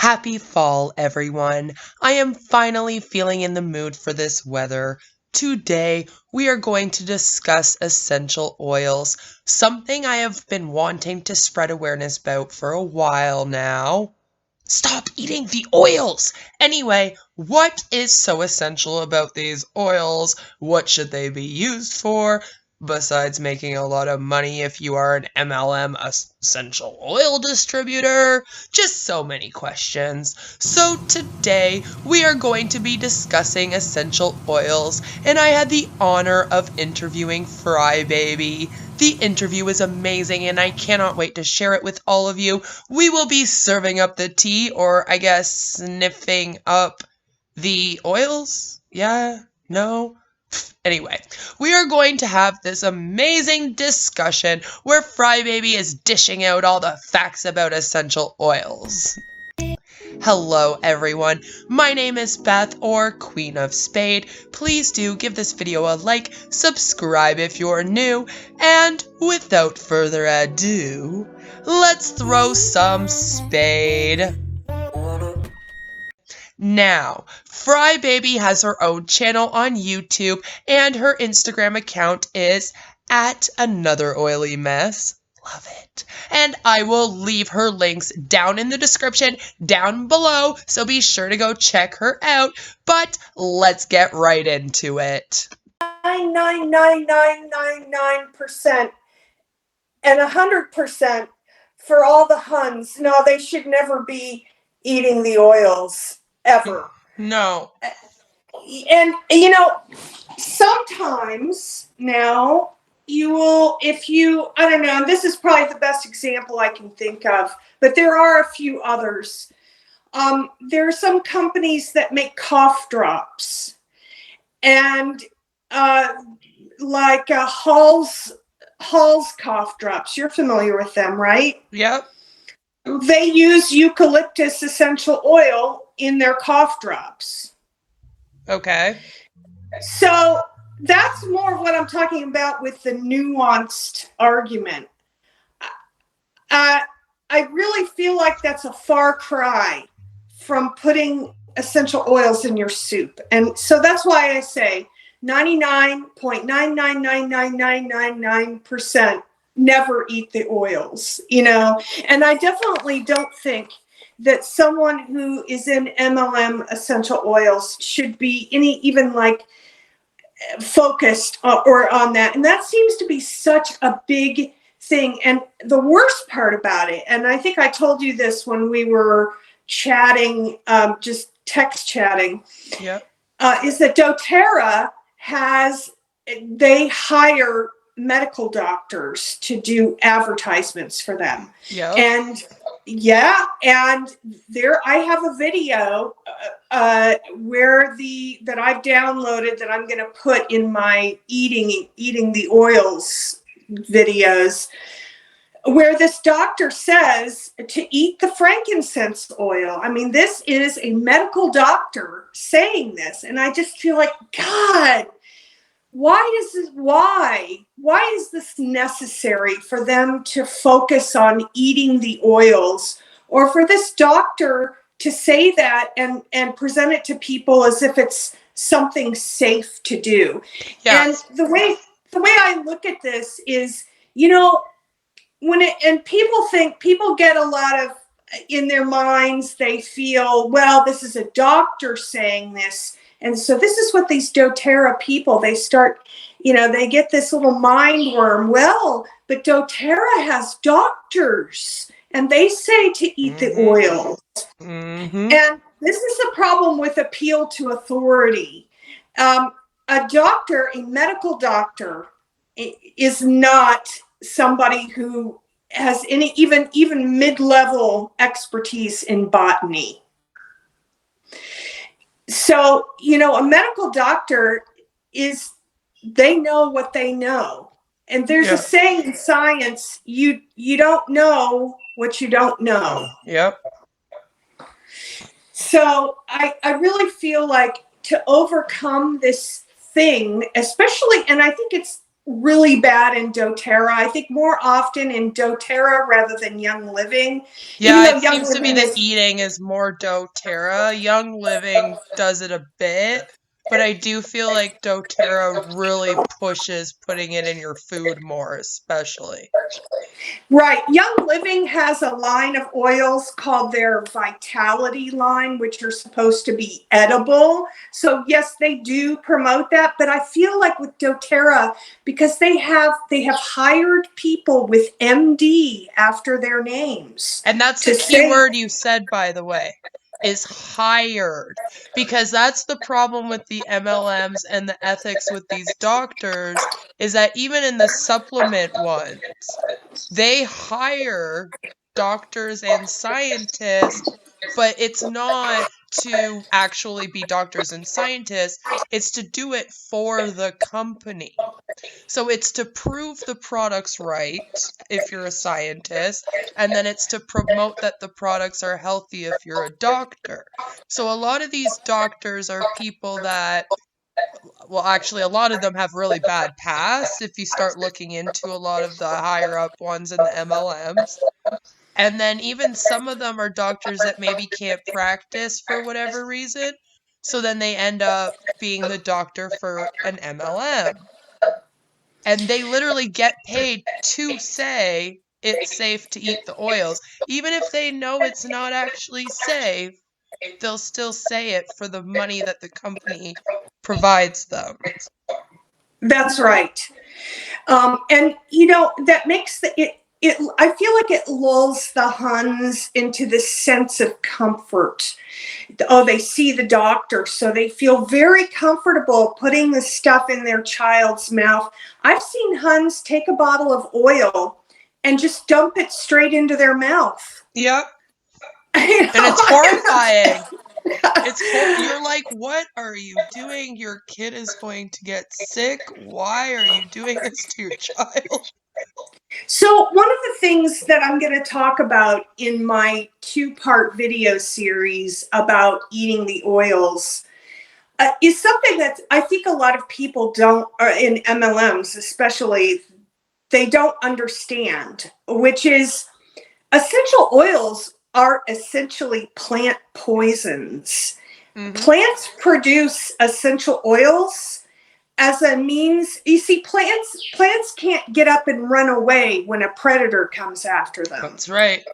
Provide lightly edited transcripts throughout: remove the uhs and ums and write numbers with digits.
Happy fall, everyone. I am finally feeling in the mood for this weather. Today, we are going to discuss essential oils, something I have been wanting to spread awareness about for a while now. Stop eating the oils! Anyway, what is so essential about these oils? What should they be used for? Besides making a lot of money if you are an MLM essential oil distributor? Just so many questions. So today we are going to be discussing essential oils, and I had the honor of interviewing frybaby. The interview was amazing and I cannot wait to share it with all of you. We will be serving up the tea, or I guess sniffing up the oils? Yeah? No? Anyway, we are going to have this amazing discussion where frybaby is dishing out all the facts about essential oils. Hello everyone, my name is Beth, or Queen of Spade. Please do give this video a like, subscribe if you're new, and without further ado, let's throw some spade. Now, frybaby has her own channel on YouTube, and her Instagram account is @anotheroilymess. Love it. And I will leave her links down in the description down below, so be sure to go check her out. But let's get right into it. 99.9999% and 100% for all the huns. No, they should never be eating the oils ever. No. And sometimes now you will, I don't know, and this is probably the best example I can think of, but there are a few others. There are some companies that make cough drops, and like Hall's cough drops. You're familiar with them, right? Yep. They use eucalyptus essential oil in their cough drops. Okay. So that's more of what I'm talking about with the nuanced argument. I really feel like that's a far cry from putting essential oils in your soup. And so that's why I say 99.999999% never eat the oils, And I definitely don't think that someone who is in MLM essential oils should be even focused or on that. And that seems to be such a big thing. And the worst part about it, and I think I told you this when we were chatting, just text chatting, Yep. Is that doTerra they hire medical doctors to do advertisements for them. Yep. And there I have a video that I've downloaded that I'm going to put in my eating the oils videos, where this doctor says to eat the frankincense oil. I mean, this is a medical doctor saying this, and I just feel like, God, why is this necessary for them to focus on eating the oils, or for this doctor to say that and present it to people as if it's something safe to do? Yeah. And the way I look at this is, people get a lot of, in their minds, they feel, well, this is a doctor saying this. And so this is what these doTerra people, they start, they get this little mind worm. Well, but doTerra has doctors and they say to eat the oils. Mm-hmm. And this is the problem with appeal to authority. A medical doctor is not somebody who has any even mid-level expertise in botany. So, a medical doctor they know what they know. And there's a saying in science, you don't know what you don't know. Yep. So I really feel like to overcome this thing, especially, and I think it's really bad in doTERRA. I think more often in doTERRA rather than Young Living. Even Yeah, though it Young seems to be Living the is eating is more doTERRA. Young Living does it a bit, but I do feel like doTERRA really pushes putting it in your food more, especially. right. Young Living has a line of oils called their Vitality line, which are supposed to be edible. So yes, they do promote that, but I feel like with doTERRA, because they have hired people with MD after their names And that's the to key say. word you said, by the way, is hired. Because that's the problem with the MLMs and the ethics with these doctors, is that even in the supplement ones, they hire doctors and scientists, but it's not to actually be doctors and scientists, it's to do it for the company. So it's to prove the product's right if you're a scientist, and then it's to promote that the products are healthy if you're a doctor. So a lot of these doctors are people that, well, actually, a lot of them have really bad pasts if you start looking into a lot of the higher up ones in the MLMs. And then even some of them are doctors that maybe can't practice for whatever reason. So then they end up being the doctor for an MLM. And they literally get paid to say it's safe to eat the oils. Even if they know it's not actually safe, they'll still say it for the money that the company provides them. That's right. And that makes it I feel like it lulls the huns into this sense of comfort. Oh, they see the doctor, so they feel very comfortable putting the stuff in their child's mouth. I've seen huns take a bottle of oil and just dump it straight into their mouth. Yep. You And it's know? horrifying. You're like, what are you doing? Your kid is going to get sick. Why are you doing this to your child? So, one of the things that I'm going to talk about in my two-part video series about eating the oils is something that I think a lot of people don't, or in MLMs especially, they don't understand, which is essential oils are essentially plant poisons. Mm-hmm. Plants produce essential oils as a means. You see, plants can't get up and run away when a predator comes after them. That's right.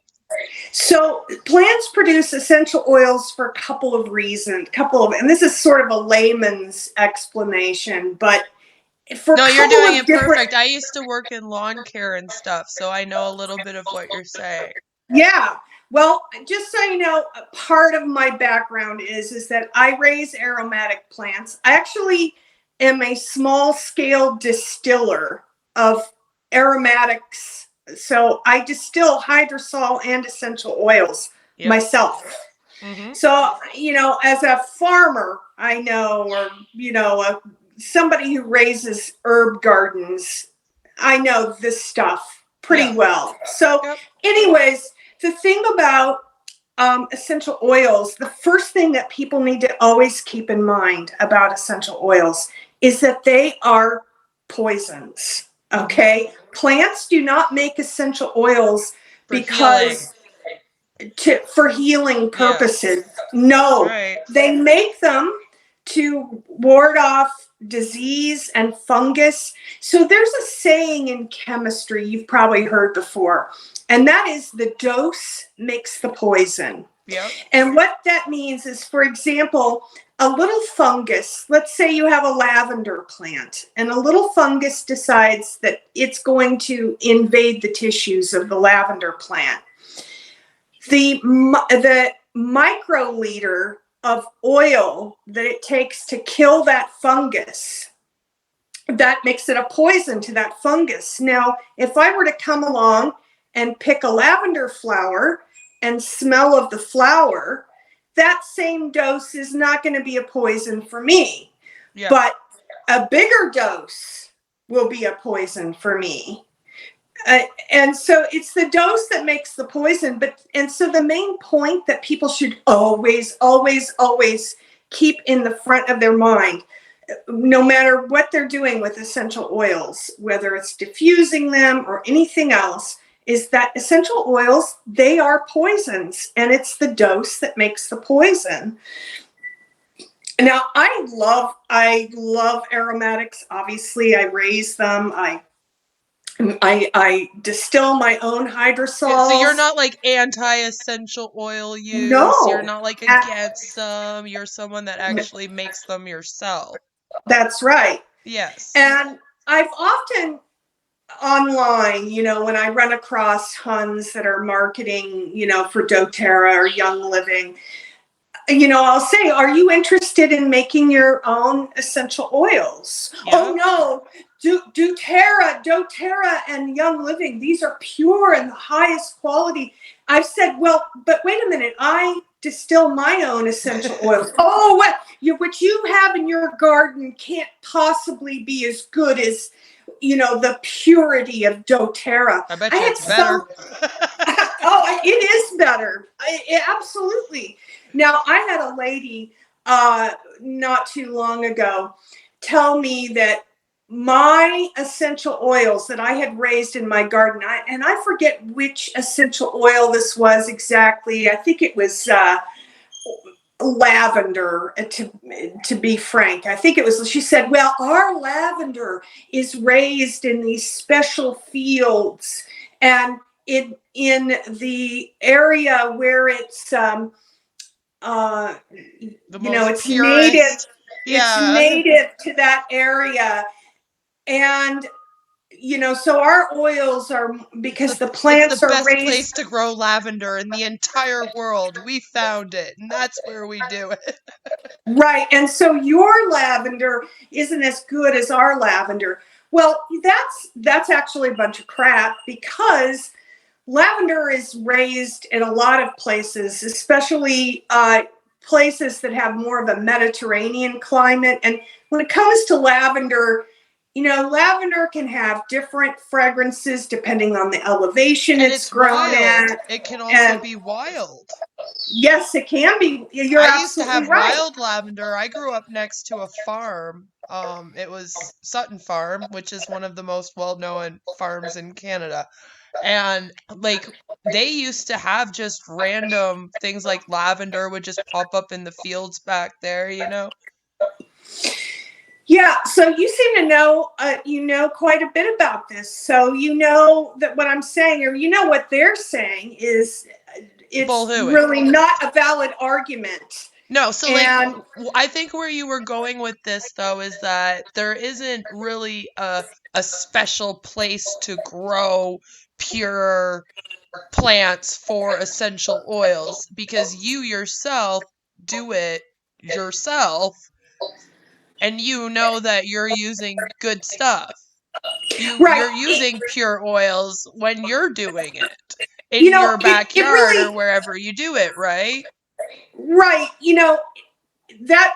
So plants produce essential oils for a couple of reasons, and this is sort of a layman's explanation, but for a No, you're couple doing of it different. perfect. I used to work in lawn care and stuff, so I know a little bit of what you're saying. Yeah. Well, just so you know, part of my background is that I raise aromatic plants. I actually am a small scale distiller of aromatics. So I distill hydrosol and essential oils Yep. myself. Mm-hmm. So, as a farmer, I know, or, somebody who raises herb gardens, I know this stuff pretty Yeah. well. So, Yep. anyways, the thing about essential oils, the first thing that people need to always keep in mind about essential oils is that they are poisons. Okay? Plants do not make essential oils For healing. because for healing Yeah, purposes. that's No, right. they make them to ward off disease and fungus. So there's a saying in chemistry you've probably heard before, and that is the dose makes the poison. Yep. And what that means is, for example, a little fungus, let's say you have a lavender plant, and a little fungus decides that it's going to invade the tissues of the lavender plant. The microliter of oil that it takes to kill that fungus, that makes it a poison to that fungus. Now, if I were to come along and pick a lavender flower and smell of the flower, that same dose is not going to be a poison for me. Yeah. But a bigger dose will be a poison for me. And so it's the dose that makes the poison. And so the main point that people should always, always, always keep in the front of their mind, no matter what they're doing with essential oils, whether it's diffusing them or anything else, is that essential oils, they are poisons, and it's the dose that makes the poison. Now, I love aromatics. Obviously, I raise them. I distill my own Yeah, so you're hydrosols. not like anti-essential oil use. You're No, not like against them. You're someone that actually makes them yourself. that's right. Yes. And I've often online, when I run across huns that are marketing, for doTerra or Young Living, I'll say, are you interested in making your own essential oils? Oh Yep. no, doTerra and Young Living, these are pure and the highest quality. I've said, well, but wait a minute, I distill my own essential oils. Oh, what you have in your garden can't possibly be as good as, the purity of doTerra. I bet I you had it's better. some. Oh, it is better. Absolutely. Now, I had a lady not too long ago tell me that my essential oils that I had raised in my garden, and I forget which essential oil this was exactly. I think it was lavender, to be frank. I think it was, she said, well, our lavender is raised in these special fields, and in the area where it's The most it's native. purest. It's Yeah. native to that area. And so our oils are, because the It's the plants are best raised. place to grow lavender in the entire world. We found it, and that's where we do it. Right. And so your lavender isn't as good as our lavender. Well, that's actually a bunch of crap, because lavender is raised in a lot of places, especially places that have more of a Mediterranean climate. And when it comes to lavender, lavender can have different fragrances depending on the elevation And it's it's grown wild. at. It can also And be wild. yes, it can be. You're I used to absolutely have right. wild lavender. I grew up next to a farm. It was Sutton Farm, which is one of the most well-known farms in Canada. And like they used to have just random things like lavender would just pop up in the fields back there. Yeah, so you seem to know, quite a bit about this. So you know that what I'm saying, or what they're saying, is it's Bullhooing. really not a valid argument. No, so like And I think where you were going with this though is that there isn't really a special place to grow pure plants for essential oils because you yourself do it yourself and you know that you're using good stuff. You're right, using pure oils when you're doing it in it your it backyard or really, wherever you do it, right? right,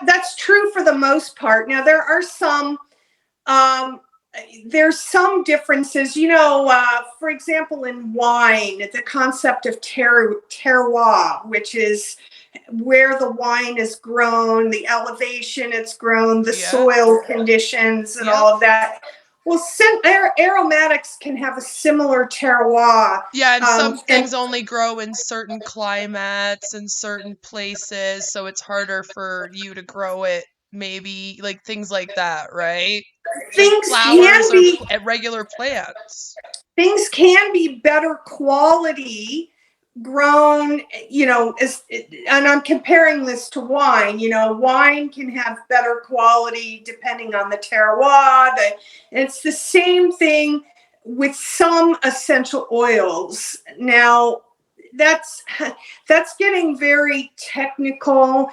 that's true for the most part. Now there are some um there's some differences, for example, in wine, the concept of terroir, which is where the wine is grown, the elevation it's grown, the Yeah. soil conditions, and Yep. all of that. Well, aromatics can have a similar terroir. Yeah, and some And things only grow in certain climates and certain places, so it's harder for you to grow it, maybe like things like that, right? Like things can flowers or be regular plants. things can be better quality grown, and I'm comparing this to wine. Wine can have better quality depending on the terroir. It's the same thing with some essential oils. Now, that's that's getting very technical.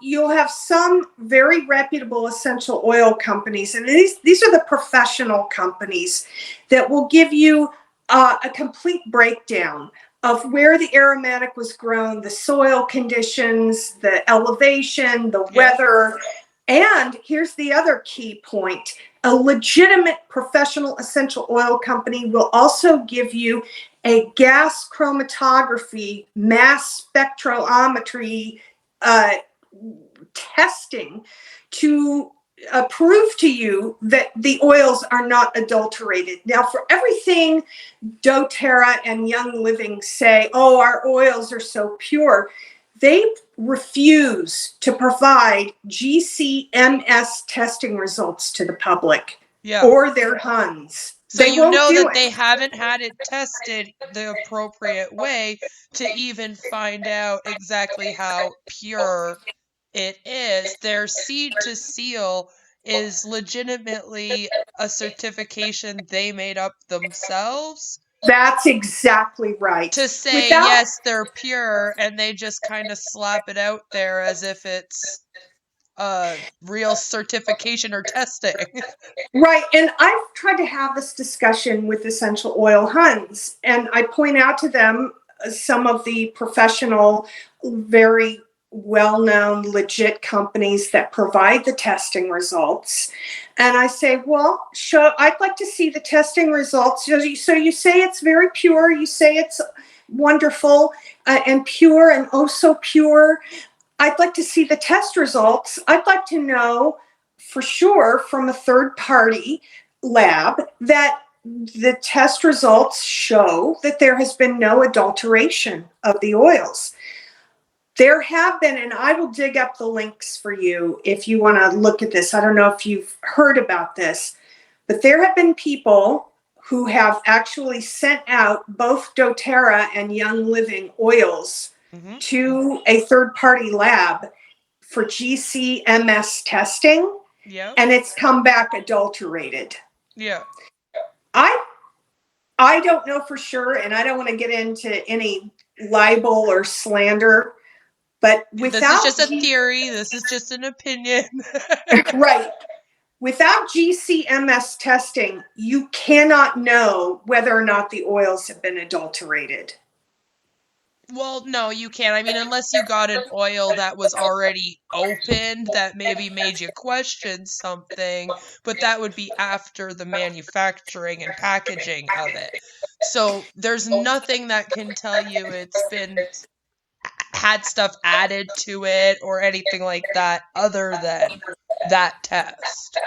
You'll have some very reputable essential oil companies, and these are the professional companies that will give you a complete breakdown of where the aromatic was grown, the soil conditions, the elevation, the Yep. weather. And here's the other key point: a legitimate professional essential oil company will also give you a gas chromatography, mass spectrometry uh, testing to prove to you that the oils are not adulterated. Now, for everything doTERRA and Young Living say, oh, our oils are so pure, they refuse to provide GCMS testing results to the public Yeah. or their huns. So They you won't know do that they it. haven't had it tested the appropriate way to even find out exactly how pure it is. Their seed to seal is legitimately a certification they made up themselves That's exactly right. to say, Without yes, they're pure, and they just kind of slap it out there as if it's a real certification or testing. Right. And I've tried to have this discussion with essential oil huns, and I point out to them some of the professional, very well known, legit companies that provide the testing results. And I say, well, I'd like to see the testing results. So you say it's very pure, you say it's wonderful and pure and oh so pure. I'd like to see the test results. I'd like to know for sure from a third party lab that the test results show that there has been no adulteration of the oils. There have been, and I will dig up the links for you if you want to look at this. I don't know if you've heard about this, but there have been people who have actually sent out both doTERRA and Young Living oils Hmm. to a third party lab for GCMS testing, Yep. and it's come back adulterated. Yeah. I I don't know for sure, and I don't want to get into any libel or slander, but This is just a theory. This is just an opinion. right, without GCMS testing, you cannot know whether or not the oils have been adulterated. Well, no, you can't. I mean, unless you got an oil that was already opened that maybe made you question something, but that would be after the manufacturing and packaging of it. So there's nothing that can tell you it's been had stuff added to it or anything like that other than that test.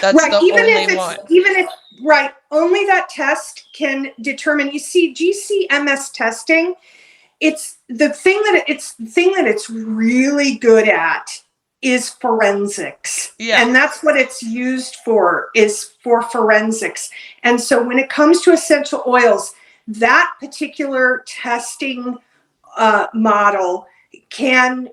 That's Right, the only one. even if right, only that test can determine. You see, GCMS testing, it's the thing that it's really good at is forensics, Yeah. and that's what it's used for, is for forensics. And so when it comes to essential oils, that particular testing model can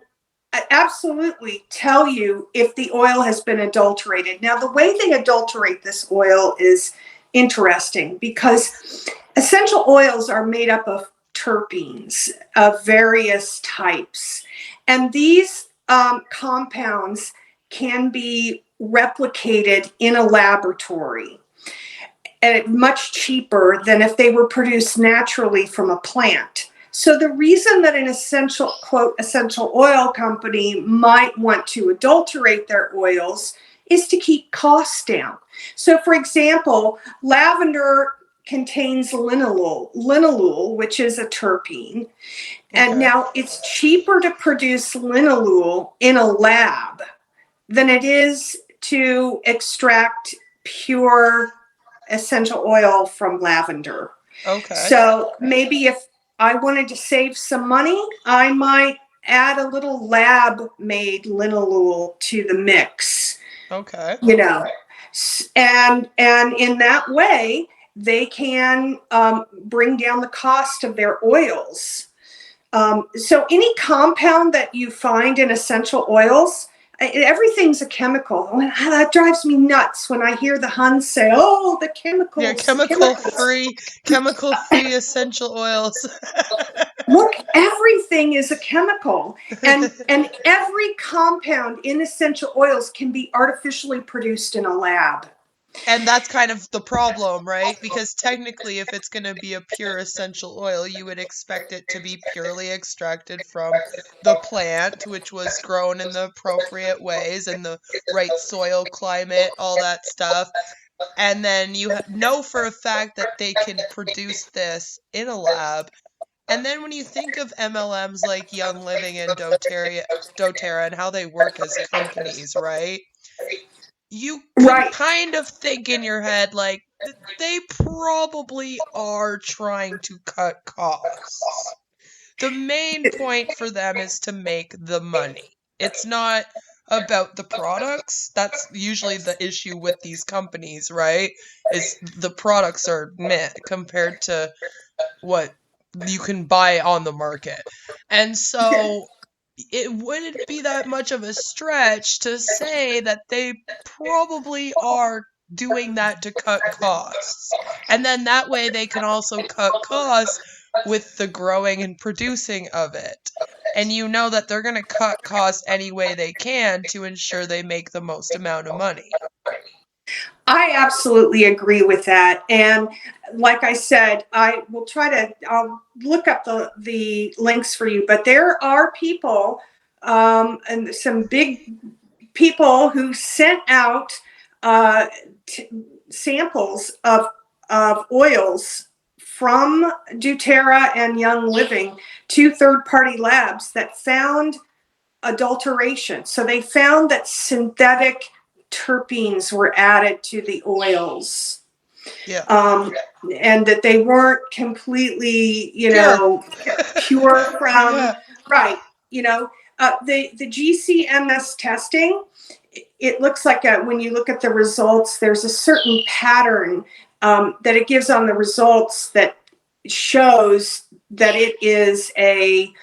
absolutely tell you if the oil has been adulterated. Now, the way they adulterate this oil is interesting because essential oils are made up of terpenes of various types. And these compounds can be replicated in a laboratory at much cheaper than if they were produced naturally from a plant. So the reason that an essential, quote, essential oil company might want to adulterate their oils is to keep costs down. So for example, lavender contains linalool, which is a terpene. And Okay. now it's cheaper to produce linalool in a lab than it is to extract pure essential oil from lavender. Okay. So maybe if I wanted to save some money, I might add a little lab made linalool to the mix, Okay. you know, and in that way they can bring down the cost of their oils. So any compound that you find in essential oils, everything's a chemical. That drives me nuts when I hear the Huns say, "Oh, the Yeah, chemicals, the chemicals." chemical free essential oils. Look, everything is a chemical, and every compound in essential oils can be artificially produced in a lab. And that's kind of the problem, right? Because technically, if it's going to be a pure essential oil, you would expect it to be purely extracted from the plant, which was grown in the appropriate ways and the right soil, climate, all that stuff. And then you know for a fact that they can produce this in a lab. And then when you think of MLMs like Young Living and doTERRA and how they work as companies, right? you can Right. kind of think in your head, like, they probably are trying to cut costs. The main point for them is to make the money. It's not about the products. That's usually the issue with these companies, right? Is the products are meh compared to what you can buy on the market. And so it wouldn't be that much of a stretch to say that they probably are doing that to cut costs. And then that way they can also cut costs with the growing and producing of it. And you know that they're going to cut costs any way they can to ensure they make the most amount of money. I absolutely agree with that. And like I said, I will try to, I'll look up the links for you, but there are people, and some big people who sent out uh, samples of oils from doTerra and Young Living to third-party labs that found adulteration. So they found that synthetic terpenes were added to the oils. Yeah. And that they weren't completely, pure from, Yeah. right, the GCMS testing, it looks like when you look at the results, there's a certain pattern that it gives on the results that shows that it is a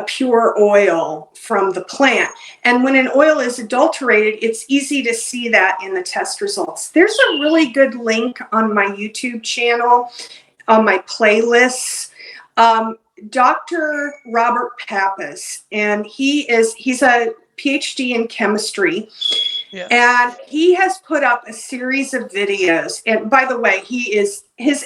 pure oil from the plant. And when an oil is adulterated, it's easy to see that in the test results. There's a really good link on my YouTube channel, on my playlists. Dr. Robert Pappas, and he's a PhD in chemistry. Yeah. And he has put up a series of videos. And by the way, his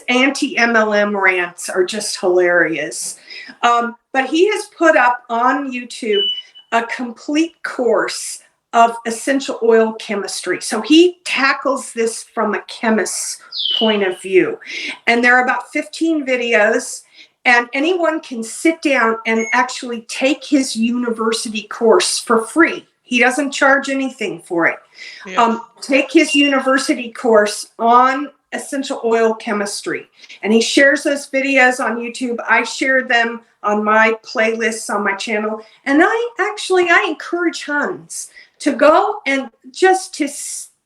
anti-MLM rants are just hilarious. But he has put up on YouTube a complete course of essential oil chemistry. So he tackles this from a chemist's point of view. And there are about 15 videos. And anyone can sit down and actually take his university course for free. He doesn't charge anything for it. Yeah. Take his university course on essential oil chemistry. And he shares those videos on YouTube. I share them on my playlists on my channel. And I encourage huns to go and just to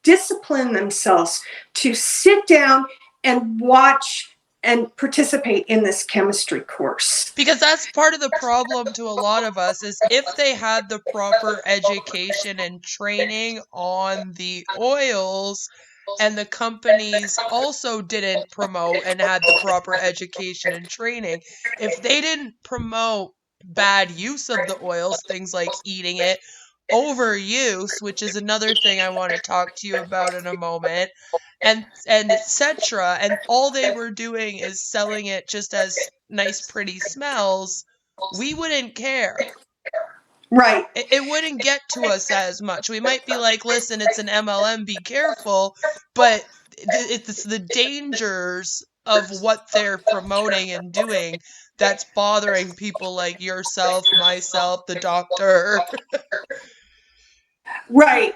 discipline themselves, to sit down and watch and participate in this chemistry course. Because that's part of the problem to a lot of us is if they had the proper education and training on the oils and the companies also didn't promote and had the proper education and training, if they didn't promote bad use of the oils, things like eating it, overuse, which is another thing I want to talk to you about in a moment, and etc. And all they were doing is selling it just as nice, pretty smells, we wouldn't care. Right. It wouldn't get to us as much. We might be like, listen, it's an MLM, be careful, but it's the dangers of what they're promoting and doing that's bothering people like yourself, myself, the doctor. Right.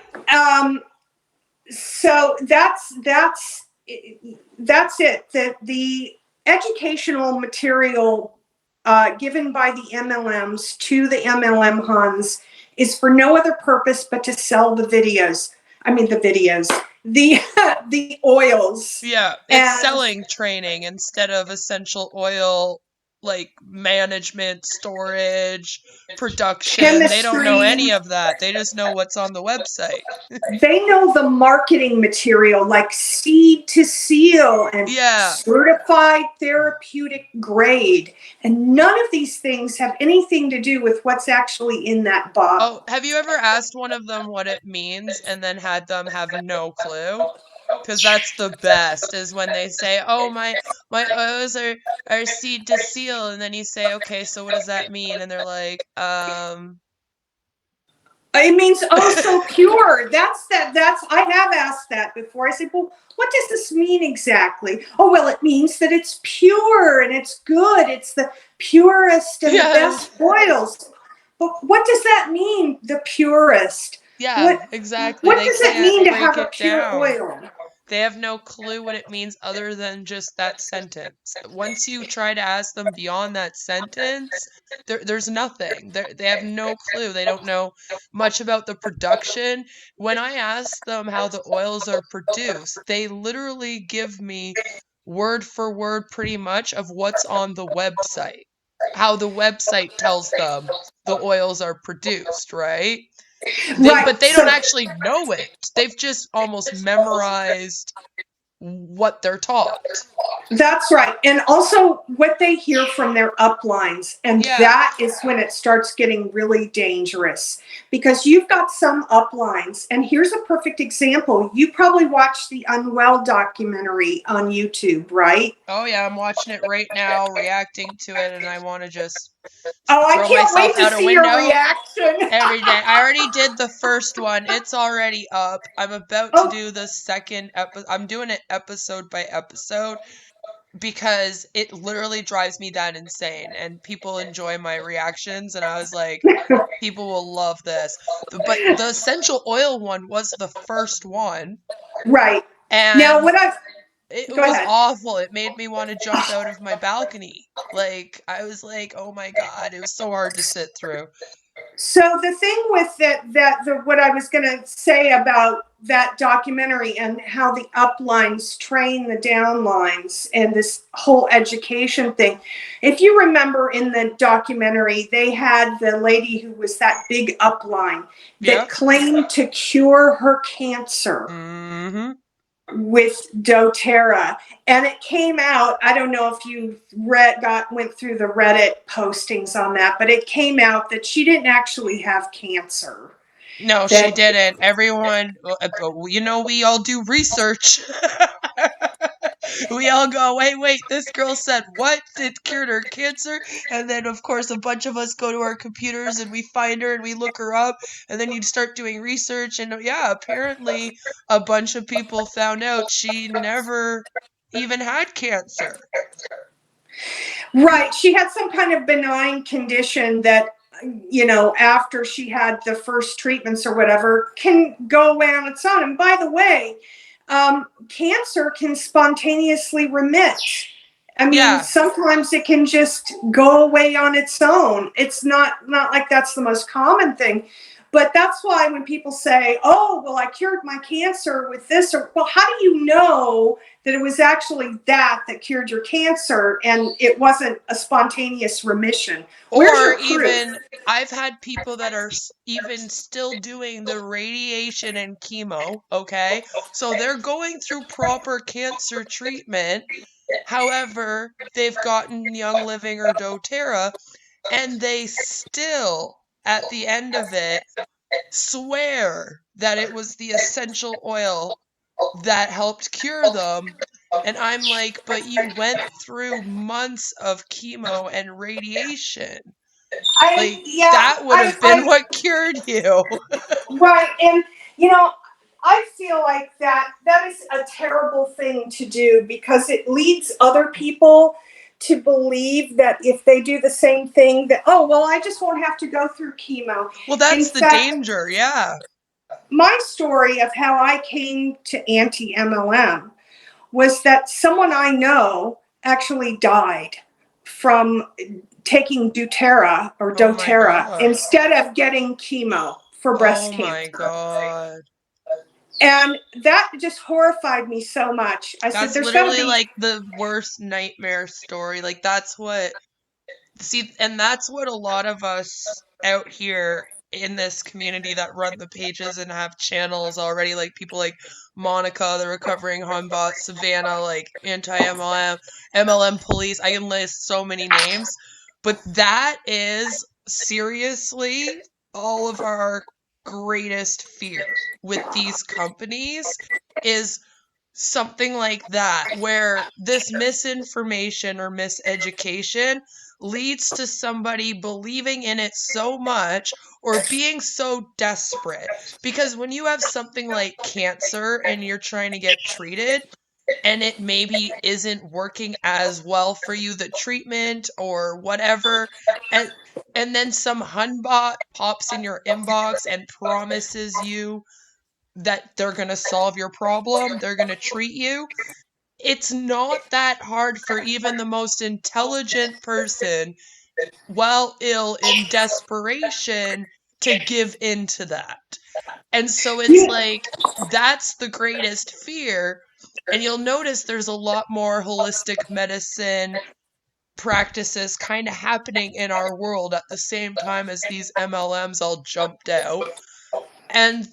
So that's it. The educational material given by the MLMs to the MLM huns is for no other purpose but to sell the videos. I mean, the oils. Yeah, it's selling training instead of essential oil, like management, storage, production. Chemistry. They don't know any of that. They just know what's on the website. They know the marketing material like seed to seal and certified therapeutic grade. And none of these things have anything to do with what's actually in that bottle. Oh, have you ever asked one of them what it means and then had them have no clue? Because that's the best, is when they say, oh, my oils are seed to seal, and then you say, okay, so what does that mean? And they're like, It means oh so pure. That's I have asked that before. I said, well, what does this mean exactly? Oh, well, it means that it's pure and it's good. It's the purest and the best oils. But what does that mean, the purest? Yeah, What exactly. what They does it can't mean to break have a it pure down. oil? They have no clue what it means other than just that sentence. Once you try to ask them beyond that sentence, there's nothing. They have no clue. They don't know much about the production. When I ask them how the oils are produced, they literally give me word for word pretty much of what's on the website. How the website tells them the oils are produced, right? Right. But they don't So actually know it. They've just almost memorized what they're taught. that's right. And also what they hear from their uplines. And Yeah. that is when it starts getting really dangerous because you've got some uplines. And here's a perfect example. You probably watched the Unwell documentary on YouTube, right? Oh yeah, I'm watching it right now, reacting to it, and I want to just Oh, I throw can't myself wait to out a see your window reaction. every day. I already did the first one. It's already up. I'm about to Oh, do the second episode. I'm doing it episode by episode because it literally drives me that insane and people enjoy my reactions and I was like people will love this. But the essential oil one was the first one, right. Now, and what I it go was ahead. awful. It made me want to jump out of my balcony. Like, I was like, oh my God, it was so hard to sit through. So the thing with what I was going to say about that documentary and how the uplines train the downlines and this whole education thing. If you remember in the documentary, they had the lady who was that big upline Yeah. that claimed to cure her cancer Mm-hmm. with doTerra, and it came out, I don't know if you went through the Reddit postings on that, but it came out that she didn't actually have cancer. No, she That didn't. Everyone, we all do research. We all go, wait, this girl said what? It cured her cancer? And then, of course, a bunch of us go to our computers and we find her and we look her up. And then you start doing research. And yeah, apparently a bunch of people found out she never even had cancer. right, she had some kind of benign condition that, after she had the first treatments or whatever, can go away on its own. And by the way, cancer can spontaneously remit. I mean, Yeah. sometimes it can just go away on its own. It's not like that's the most common thing. But that's why when people say, "Oh, well, I cured my cancer with this," or, well, how do you know that it was actually that cured your cancer and it wasn't a spontaneous remission? Where's Or your proof? even, I've had people that are even still doing the radiation and chemo, okay? So they're going through proper cancer treatment. However, they've gotten Young Living or doTerra, and they still, at the end of it, swear that it was the essential oil that helped cure them. And I'm like, but you went through months of chemo and radiation. I Like, yeah, that would have been what cured you. right. And I feel like that is a terrible thing to do because it leads other people to believe that if they do the same thing that, oh, well, I just won't have to go through chemo. Well, In that's the fact, danger, yeah. my story of how I came to anti-MLM was that someone I know actually died from taking Oh my doTerra God. instead of getting chemo for Oh breast my cancer. God. And that just horrified me so much. I said, That's there's got to literally be. like the worst nightmare story. Like, that's what, see, and that's what a lot of us out here in this community that run the pages and have channels already, like people like Monica, the recovering Hunbot, Savannah, like anti-MLM, MLM police. I can list so many names, but that is seriously all of our greatest fear with these companies is something like that, where this misinformation or miseducation leads to somebody believing in it so much or being so desperate. Because when you have something like cancer and you're trying to get treated, and it maybe isn't working as well for you, the treatment or whatever, and then some hunbot pops in your inbox and promises you that they're going to solve your problem, they're going to treat you. It's not that hard for even the most intelligent person, while ill in desperation, to give in to that. And so it's Yeah. like, that's the greatest fear. And you'll notice there's a lot more holistic medicine practices kind of happening in our world at the same time as these MLMs all jumped out. And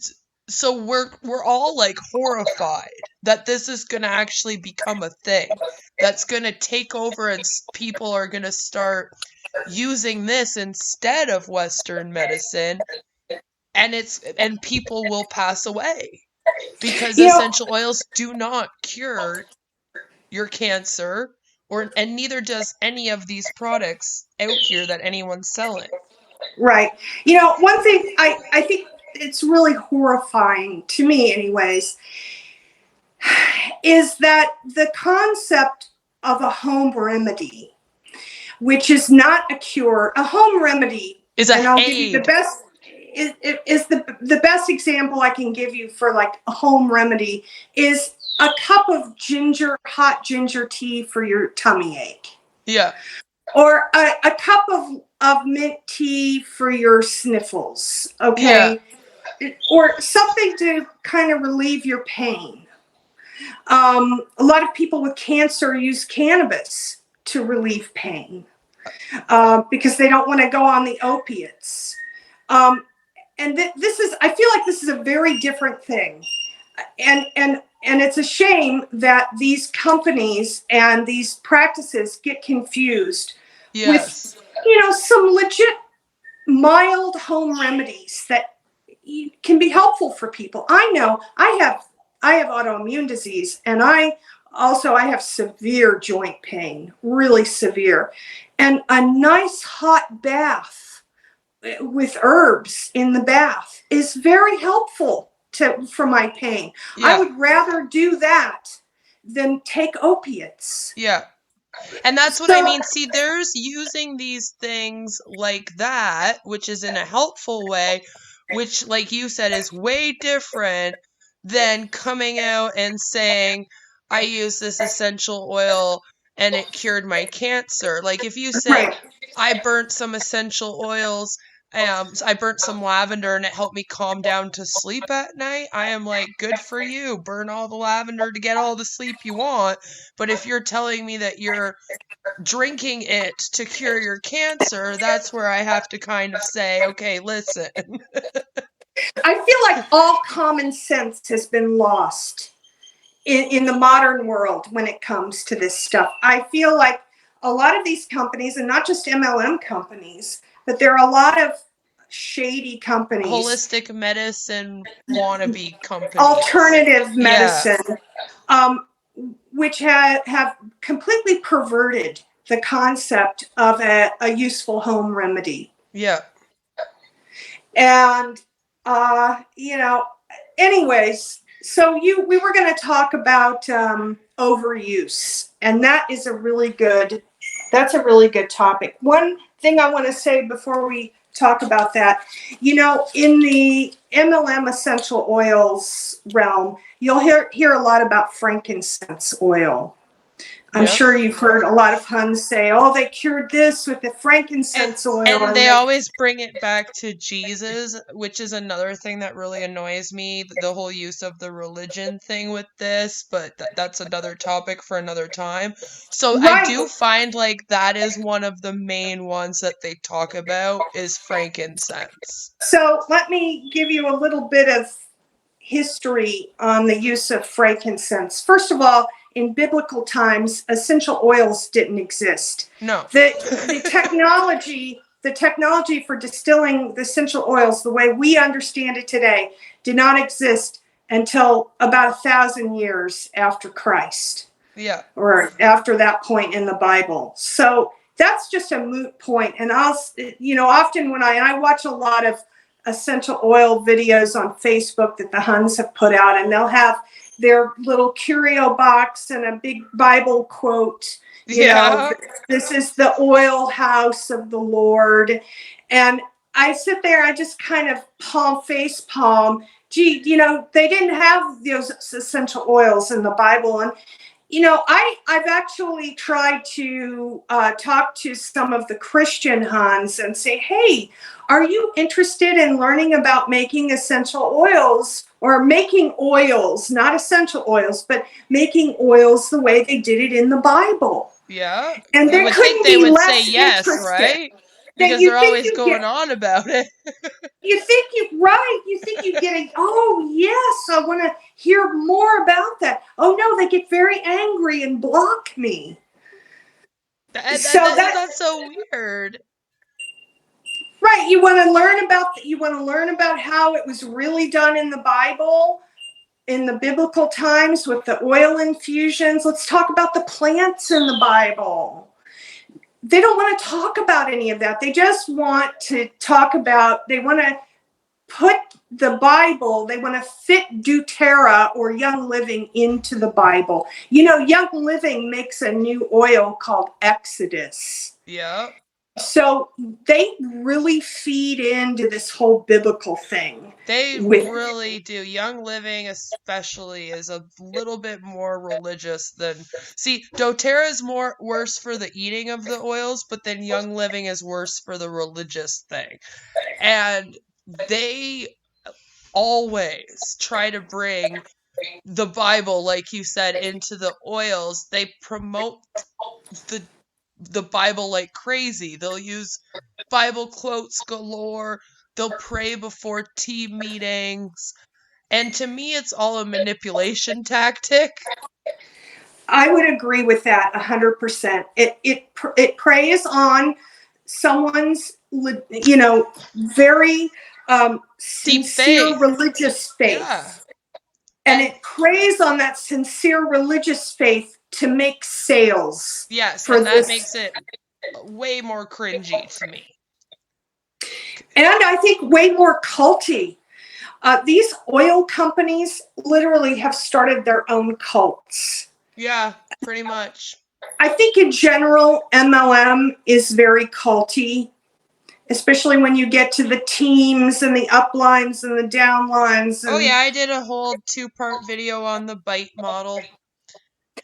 so we're all like horrified that this is going to actually become a thing that's going to take over, and people are going to start using this instead of Western medicine, and people will pass away because You know, essential oils do not cure your cancer, and neither does any of these products out here that anyone's selling. right. You know, one thing I think it's really horrifying to me, anyways, is that the concept of a home remedy, which is not a cure, a home remedy, Is a and I'll give you the aid. best is the best example I can give you for like a home remedy is a cup of hot ginger tea for your tummy ache, Yeah. or a cup of mint tea for your sniffles, Yeah. okay? Or something to kind of relieve your pain. A lot of people with cancer use cannabis to relieve pain because they don't want to go on the opiates. Um, and this is, I feel like this is a very different thing. And it's a shame that these companies and these practices get confused with, Yes. some legit mild home remedies that can be helpful for people. I know I have autoimmune disease, and I have severe joint pain, really severe. And a nice hot bath with herbs in the bath is very helpful for my pain. I Yeah. would rather do that than take opiates. Yeah. And that's what I So, mean. See, there's using these things like that, which is in a helpful way, which, like you said, is way different than coming out and saying, I use this essential oil and it cured my cancer. Like, if you say, right. I burnt some essential oils, I burnt some lavender and it helped me calm down to sleep at night, I am like, good for you. Burn all the lavender to get all the sleep you want. But if you're telling me that you're drinking it to cure your cancer, that's where I have to kind of say, okay, listen. I feel like all common sense has been lost in the modern world when it comes to this stuff. I feel like a lot of these companies, and not just MLM companies, but there are a lot of shady companies, Holistic medicine wannabe companies. alternative Yeah, medicine, um, which have completely perverted the concept of a useful home remedy. yeah, And anyways, so we were going to talk about overuse, and that's a really good topic. One thing I want to say before we talk about that, in the MLM essential oils realm, you'll hear a lot about frankincense oil. I'm yeah. sure you've heard a lot of huns say, "Oh, they cured this with the And frankincense oil," and and they they always bring it back to Jesus, which is another thing that really annoys me, the whole use of the religion thing with this, but that's another topic for another time. So I right. do find like that is one of the main ones that they talk about is frankincense. So let me give you a little bit of history on the use of frankincense. First of all, in biblical times, essential oils didn't exist. No. The technology for distilling the essential oils, the way we understand it today, did not exist until about 1,000 years after Christ, Yeah. or after that point in the Bible. So that's just a moot point. And often when I watch a lot of essential oil videos on Facebook that the huns have put out, and they'll have their little curio box and a big Bible quote. You know, this is the oil house of the Lord. And I sit there, I just kind of face palm. Gee, you know, they didn't have those essential oils in the Bible. And, you know, I've actually tried to talk to some of the Christian huns and say, hey, are you interested in learning about making essential oils, or making oils, not essential oils, but making oils the way they did it in the Bible? Yeah. And You there would think couldn't they be would say less yes, interested. right? That Because you they're think always you going get, on about it. you think you, right, you think you get a, oh yes, I want to hear more about that. Oh no, they get very angry and block me. So That's so weird. right, you want to learn about how it was really done in the Bible, in the biblical times with the oil infusions. Let's talk about the plants in the Bible. They don't want to talk about any of that. They just want to talk about, they want to put the Bible, they want to fit doTerra or Young Living into the Bible. You know, Young Living makes a new oil called Exodus. Yeah. So they really feed into this whole biblical thing. They With really do. Young Living, especially, is a little bit more religious than. See, doTERRA is more worse for the eating of the oils, but then Young Living is worse for the religious thing. And they always try to bring the Bible, like you said, into the oils. They promote the Bible like crazy. They'll use Bible quotes galore. They'll pray before team meetings. And to me, it's all a manipulation tactic. I would agree with that 100%. It preys on someone's, you know, very Deep sincere faith. religious Yeah. faith. And it preys on that sincere religious faith to make sales. Yes, For and that this. makes it way more cringy to me. And I think way more culty. These oil companies literally have started their own cults. Yeah, pretty much. I think in general, MLM is very culty, especially when you get to the teams and the uplines and the downlines. Oh And yeah, I did a whole 2-part video on the bite model.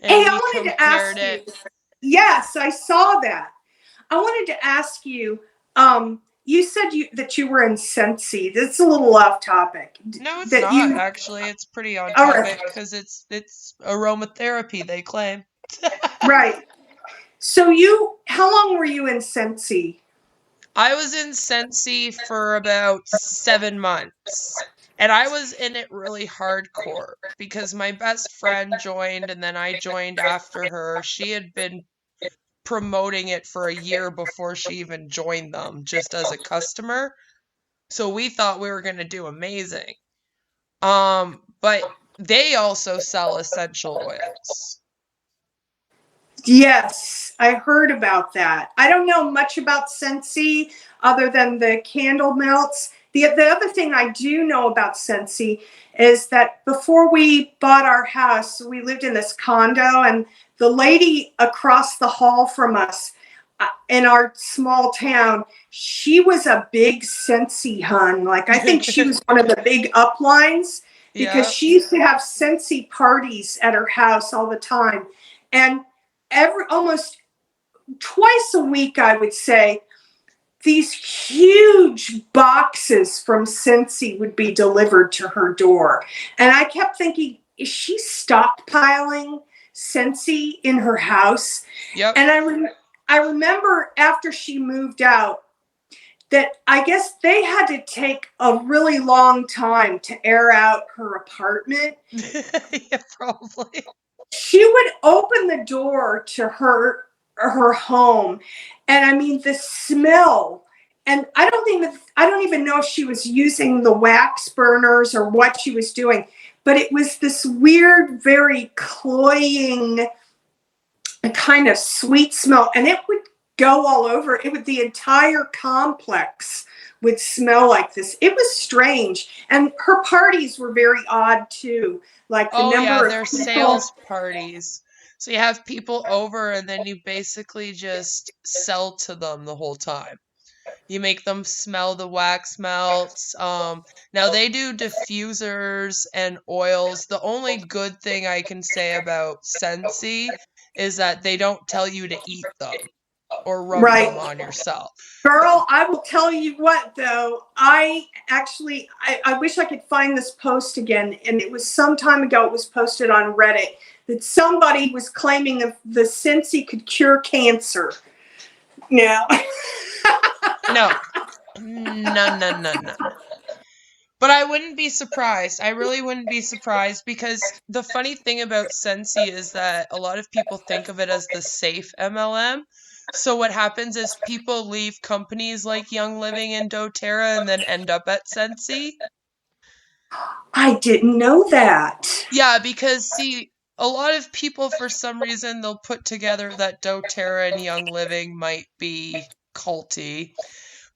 hey, And I we wanted to compared ask it. you. Yes, I saw that. I wanted to ask you. You said that you were in Scentsy. That's a little off topic. No, it's That not you. actually. It's pretty on All right. topic because it's aromatherapy, they claim. Right. So how long were you in Scentsy? I was in Scentsy for about 7 months. And I was in it really hardcore because my best friend joined and then I joined after her. She had been promoting it for a year before she even joined them, just as a customer. So we thought we were going to do amazing. But they also sell essential oils. Yes, I heard about that. I don't know much about Scentsy other than the candle melts. The other thing I do know about Scentsy is that before we bought our house, we lived in this condo, and the lady across the hall from us in our small town, she was a big Scentsy hun. Like, I think she was one of the big uplines because Yeah. she used to have Scentsy parties at her house all the time. And almost twice a week, I would say, these huge boxes from Scentsy would be delivered to her door. And I kept thinking, is she stockpiling Scentsy in her house? Yep. And I remember after she moved out that I guess they had to take a really long time to air out her apartment. Yeah, probably. She would open the door to her home, and I mean the smell. And I don't even know if she was using the wax burners or what she was doing, but it was this weird, very cloying kind of sweet smell, and it would go all over. It would, the entire complex would smell like this. It was strange. And her parties were very odd too. Like the Oh yeah, number of they're people. sales parties. So you have people over and then you basically just sell to them the whole time. You make them smell the wax melts. Now they do diffusers and oils. The only good thing I can say about Scentsy is that they don't tell you to eat them or rub Right. them on yourself. Girl, I will tell you what though, I actually I wish I could find this post again, and it was some time ago, it was posted on Reddit, that somebody was claiming that the Scentsy could cure cancer. Now No, no, no, no, no, no. But I wouldn't be surprised. I really wouldn't be surprised because the funny thing about Scentsy is that a lot of people think of it as the safe MLM. So what happens is people leave companies like Young Living and doTerra and then end up at Scentsy. I didn't know that. Yeah, because see, a lot of people for some reason they'll put together that doTerra and Young Living might be culty.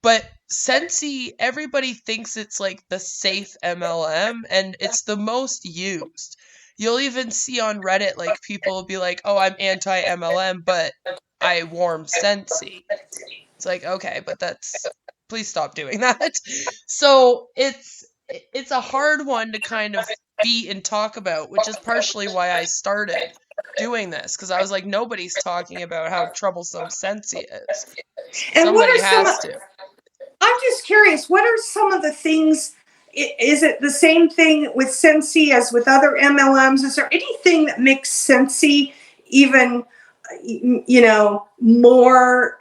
But Scentsy, everybody thinks it's like the safe MLM and it's the most used. You'll even see on Reddit like people will be like, "Oh, I'm anti MLM, but I warm Scentsy." It's like, "Okay, but that's please stop doing that." So, it's a hard one to kind of beat and talk about, which is partially why I started doing this because I was like nobody's talking about how troublesome Scentsy is. And what Somebody are some has to. I'm just curious, what are some of the things? Is it the same thing with Scentsy as with other MLMs? Is there anything that makes Scentsy even, more,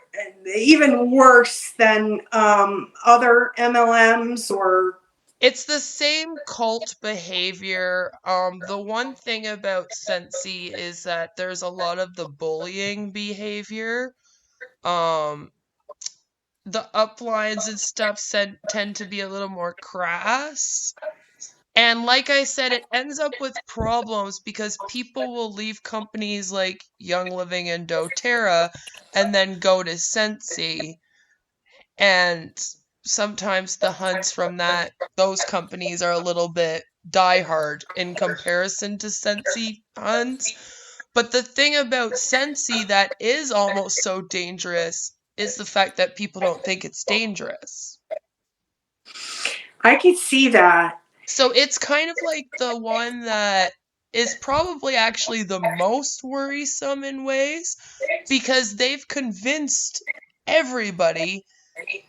even worse than other MLMs? Or It's the same cult behavior. The one thing about Scentsy is that there's a lot of the bullying behavior. Um, the uplines and stuff tend to be a little more crass. And like I said, it ends up with problems because people will leave companies like Young Living and doTerra and then go to Scentsy and sometimes the huns from those companies are a little bit diehard in comparison to Scentsy huns. But the thing about Scentsy that is almost so dangerous is the fact that people don't think it's dangerous. I could see that. So it's kind of like the one that is probably actually the most worrisome in ways because they've convinced everybody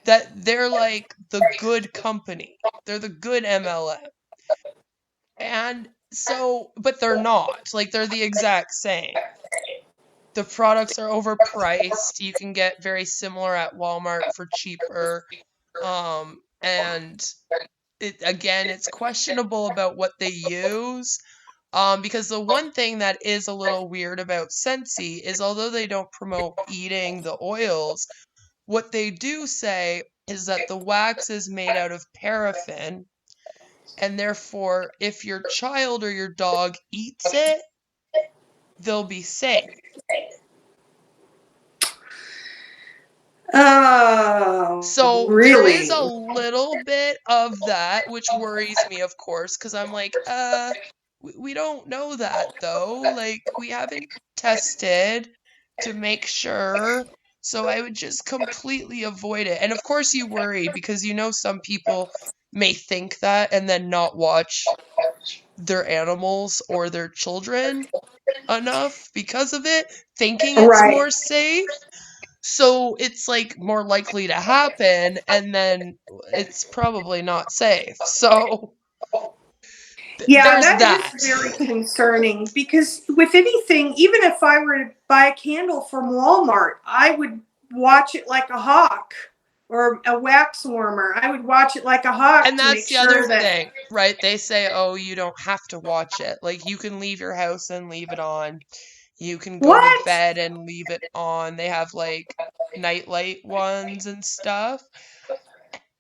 that they're like the good company. They're the good MLM. And so, but they're not. Like, they're the exact same. The products are overpriced. You can get very similar at Walmart for cheaper. And it's questionable about what they use. Because the one thing that is a little weird about Scentsy is although they don't promote eating the oils, what they do say is that the wax is made out of paraffin, and therefore, if your child or your dog eats it, they'll be safe. Oh, So there is a really? little bit of that, which worries me, of course, because I'm like, we don't know that though. Like, we haven't tested to make sure. So I would just completely avoid it. And of course, you worry because you know some people may think that and then not watch their animals or their children enough because of it, thinking it's Right. more safe. So it's like more likely to happen, and then it's probably not safe. So Yeah, there's that is that. very concerning because with anything, even if I were to buy a candle from Walmart, I would watch it like a hawk, or a wax warmer. I would watch it like a hawk And to make that's the other sure that. thing, right? They say, oh, you don't have to watch it. Like, you can leave your house and leave it on. You can go to What? bed and leave it on. They have like nightlight ones and stuff.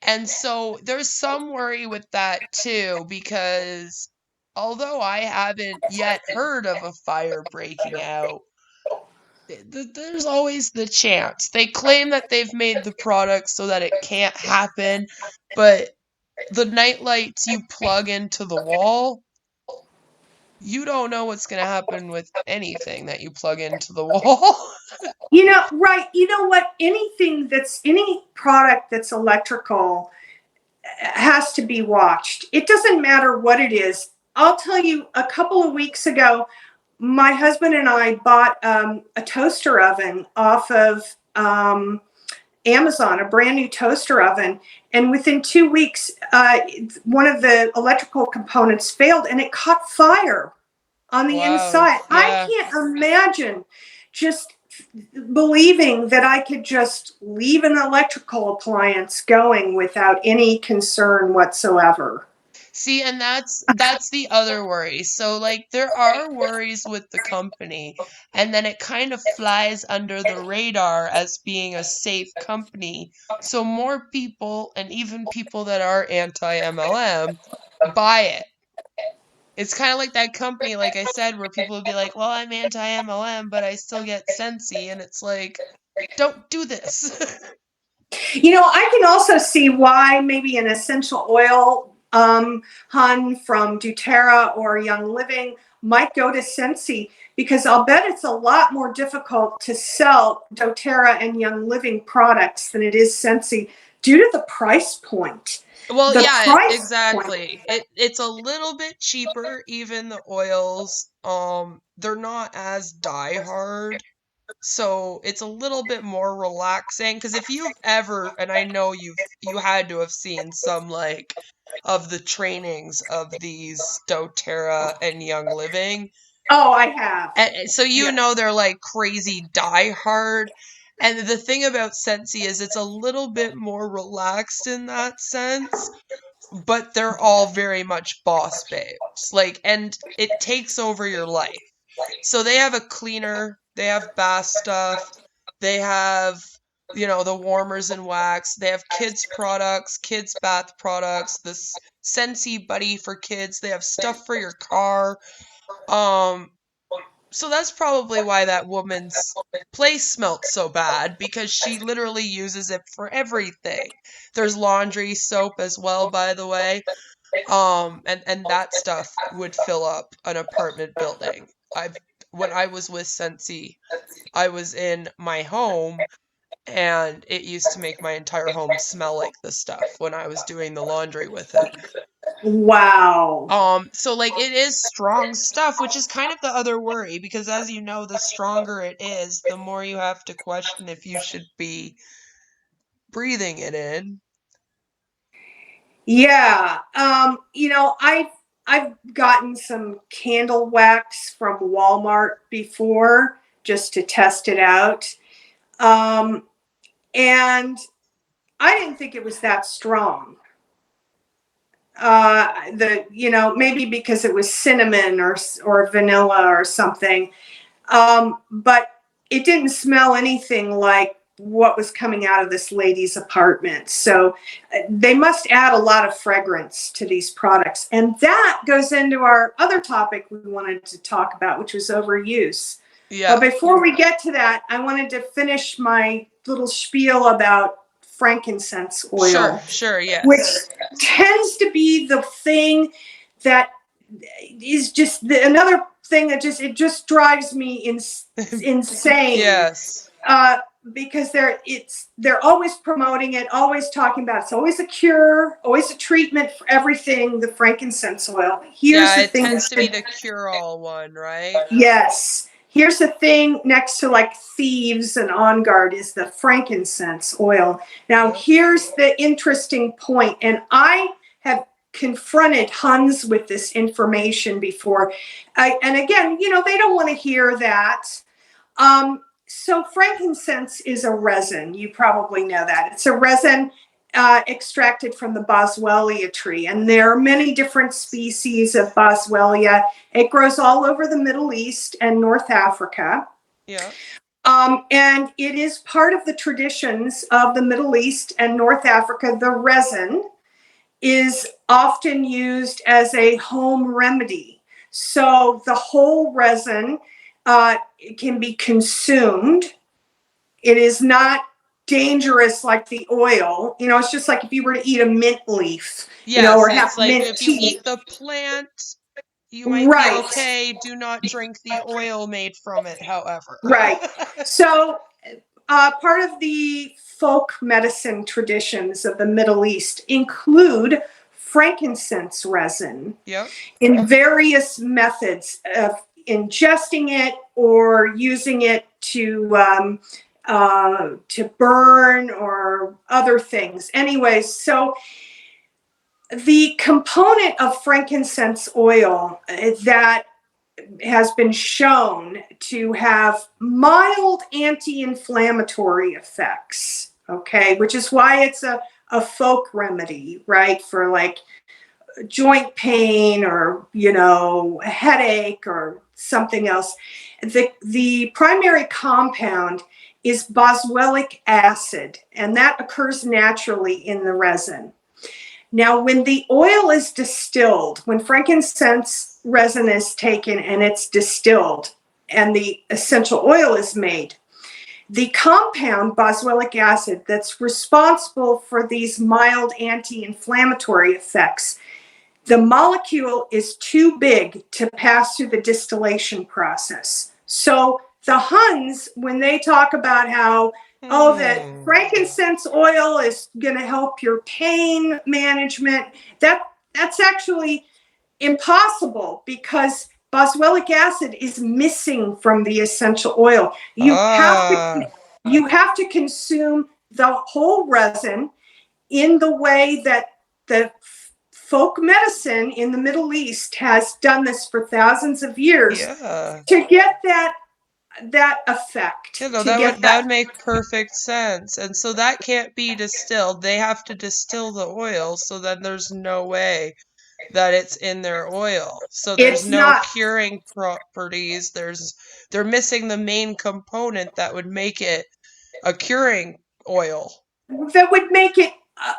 And so there's some worry with that too, because although I haven't yet heard of a fire breaking out, there's always the chance. They claim that they've made the product so that it can't happen, but the night lights you plug into the wall, you don't know what's going to happen with anything that you plug into the wall. Right. You know what? Any product that's electrical has to be watched. It doesn't matter what it is. I'll tell you, a couple of weeks ago, my husband and I bought a toaster oven off of Amazon, a brand new toaster oven. And within 2 weeks, one of the electrical components failed and it caught fire on the Wow. inside. I Yeah. can't imagine just believing that I could just leave an electrical appliance going without any concern whatsoever. See, and that's the other worry. So like there are worries with the company, and then it kind of flies under the radar as being a safe company. So more people, and even people that are anti-MLM, buy it. It's kind of like that company, like I said, where people would be like, "Well, I'm anti-MLM, but I still get Scentsy," and it's like, "Don't do this." I can also see why maybe an essential oil hun from DoTerra or Young Living might go to Scentsy, because I'll bet it's a lot more difficult to sell DoTerra and Young Living products than it is Scentsy due to the price point. Well, The yeah, price point. exactly. It's a little bit cheaper, even the oils. They're not as die hard, so it's a little bit more relaxing. Because if you've ever, and I know you had to have seen some like of the trainings of these DoTerra and Young Living, Oh, I have. and so you Yeah. know they're like crazy die hard. And the thing about Scentsy is it's a little bit more relaxed in that sense, but they're all very much boss babes. Like, and it takes over your life. So they have a cleaner, they have bath stuff, they have, the warmers and wax, they have kids products, kids bath products, this Scentsy buddy for kids, they have stuff for your car. Um, so that's probably why that woman's place smelt so bad, because she literally uses it for everything. There's laundry soap as well, by the way. And that stuff would fill up an apartment building. I've When I was with Scentsy, I was in my home and it used to make my entire home smell like the stuff when I was doing the laundry with it. Wow. So like it is strong stuff, which is kind of the other worry, because as you know, the stronger it is, the more you have to question if you should be breathing it in. Yeah. I've gotten some candle wax from Walmart before just to test it out. Um, and I didn't think it was that strong. Maybe because it was cinnamon or vanilla or something. But it didn't smell anything like what was coming out of this lady's apartment. So they must add a lot of fragrance to these products. And that goes into our other topic we wanted to talk about, which was overuse. But Yeah. before we get to that, I wanted to finish my little spiel about frankincense Sure, oil, sure, which yes. tends to be the thing that is just another thing that just drives me insane. Yes. uh, because they're always promoting it, always talking about it. It's always a cure, always a treatment for everything. The frankincense oil. Here's Yeah, the it thing tends that to be should, the cure-all one, right? yes. Here's the thing next to like thieves and on guard is the frankincense oil. Now, Yep. here's the interesting point, and I have confronted Huns with this information before. And again, they don't want to hear that. So frankincense is a resin. You probably know that. It's a resin extracted from the boswellia tree. And there are many different species of boswellia. It grows all over the Middle East and North Africa. Yeah. And it is part of the traditions of the Middle East and North Africa. The resin is often used as a home remedy. So the whole resin It can be consumed. It is not dangerous like the oil. It's just like if you were to eat a mint leaf, Yes, or have it's like mint if you tea. eat the plant, you might be Right, okay. Do not drink the oil made from it, however. right. So, part of the folk medicine traditions of the Middle East include frankincense resin Yep. in various methods of ingesting it or using it to burn or other things. Anyways, so the component of frankincense oil that has been shown to have mild anti-inflammatory effects, okay, which is why it's a folk remedy, right, for like joint pain or a headache or something else. The primary compound is boswellic acid, and that occurs naturally in the resin. Now, when the oil is distilled, when frankincense resin is taken and it's distilled and the essential oil is made, the compound boswellic acid that's responsible for these mild anti-inflammatory effects, the molecule is too big to pass through the distillation process. So the huns, when they talk about how, that frankincense oil is going to help your pain management, that's actually impossible because boswellic acid is missing from the essential oil. You have to consume the whole resin in the way that the folk medicine in the Middle East has done this for thousands of years Yeah. to get that effect. Yeah, no, To get that would make perfect sense. And so that can't be distilled. They have to distill the oil, so then there's no way that it's in their oil. So there's It's no not curing properties. They're missing the main component that would make it a curing oil. that would make it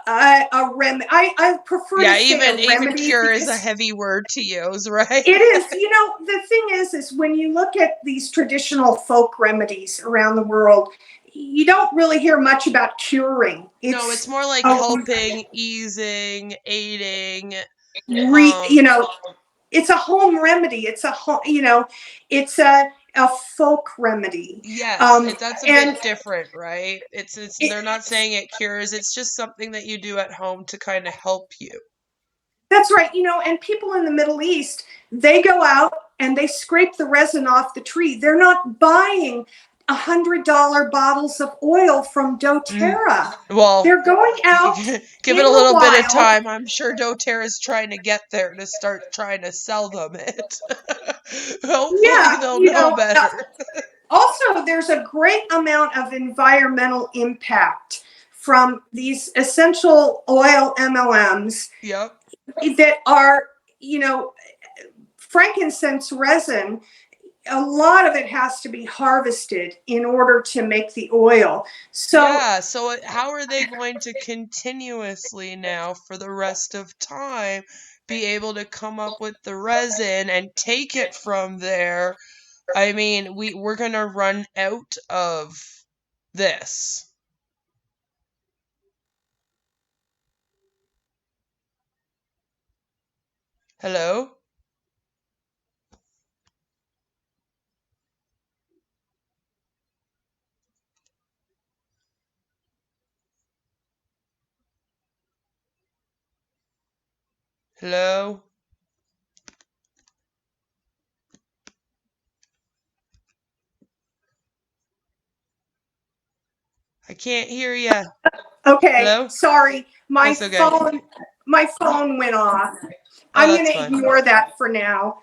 a remedy. I prefer to Yeah, say a even remedy cure is a because heavy word to use, right? it is. The thing is when you look at these traditional folk remedies around the world, you don't really hear much about curing. No, it's more like a helping, easing, aiding. re, Um, you know, it's a home remedy. It's a folk remedy. yes, that's a bit And different, right? It's it, they're not saying it cures. It's just something that you do at home to kind of help you. that's right. And people in the Middle East, they go out and they scrape the resin off the tree. They're not buying $100 bottles of oil from DoTerra. Well, They're going out give it in a the little bit of wild. time. I'm sure doTERRA is trying to get there to start trying to sell them it. Hopefully Yeah, they'll know better. also, there's a great amount of environmental impact from these essential oil MLMs Yep. that are, frankincense resin. A lot of it has to be harvested in order to make the oil. So Yeah, so how are they going to continuously now for the rest of time be able to come up with the resin and take it from there? I mean, we're gonna run out of this. Hello? Hello? I can't hear you. okay, Hello? sorry, my That's okay. phone went off. Oh, I'm going that's to fine. ignore that for now.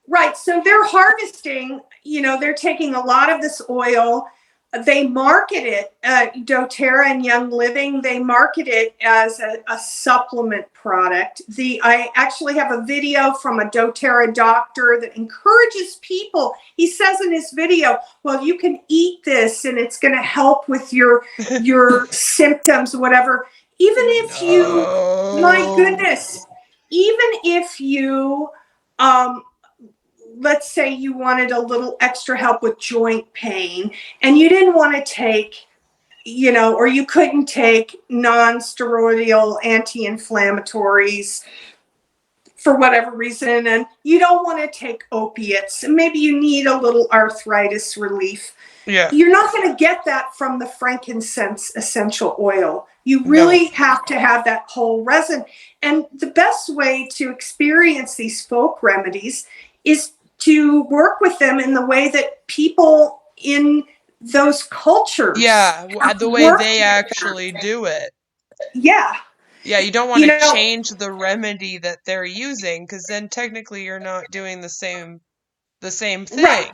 Right. So they're harvesting, they're taking a lot of this oil. They market it, doTERRA and Young Living, they market it as a supplement product. I actually have a video from a doTERRA doctor that encourages people. He says in his video, well, you can eat this and it's going to help with your symptoms, whatever. Even if you, my No. goodness, even if you, um, let's say you wanted a little extra help with joint pain and you didn't want to take, or you couldn't take non-steroidal anti-inflammatories for whatever reason, and you don't want to take opiates, and maybe you need a little arthritis relief. Yeah. You're not going to get that from the frankincense essential oil. You No. really have to have that whole resin. And the best way to experience these folk remedies is to work with them in the way that people in those cultures Yeah, have the way worked they with actually them. do it. Yeah. Yeah, you don't want You to know, change the remedy that they're using because then technically you're not doing the same right. thing.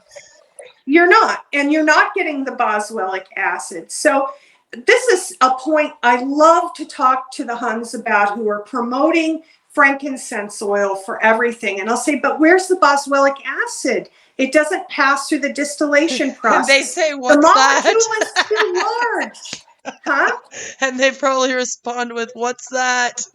You're not, and you're not getting the boswellic acid. So this is a point I love to talk to the huns about who are promoting frankincense oil for everything. And I'll say, but where's the boswellic acid? It doesn't pass through the distillation And they process. say, The "What's that?" molecule is too large. Huh? And they probably respond with, "What's that?"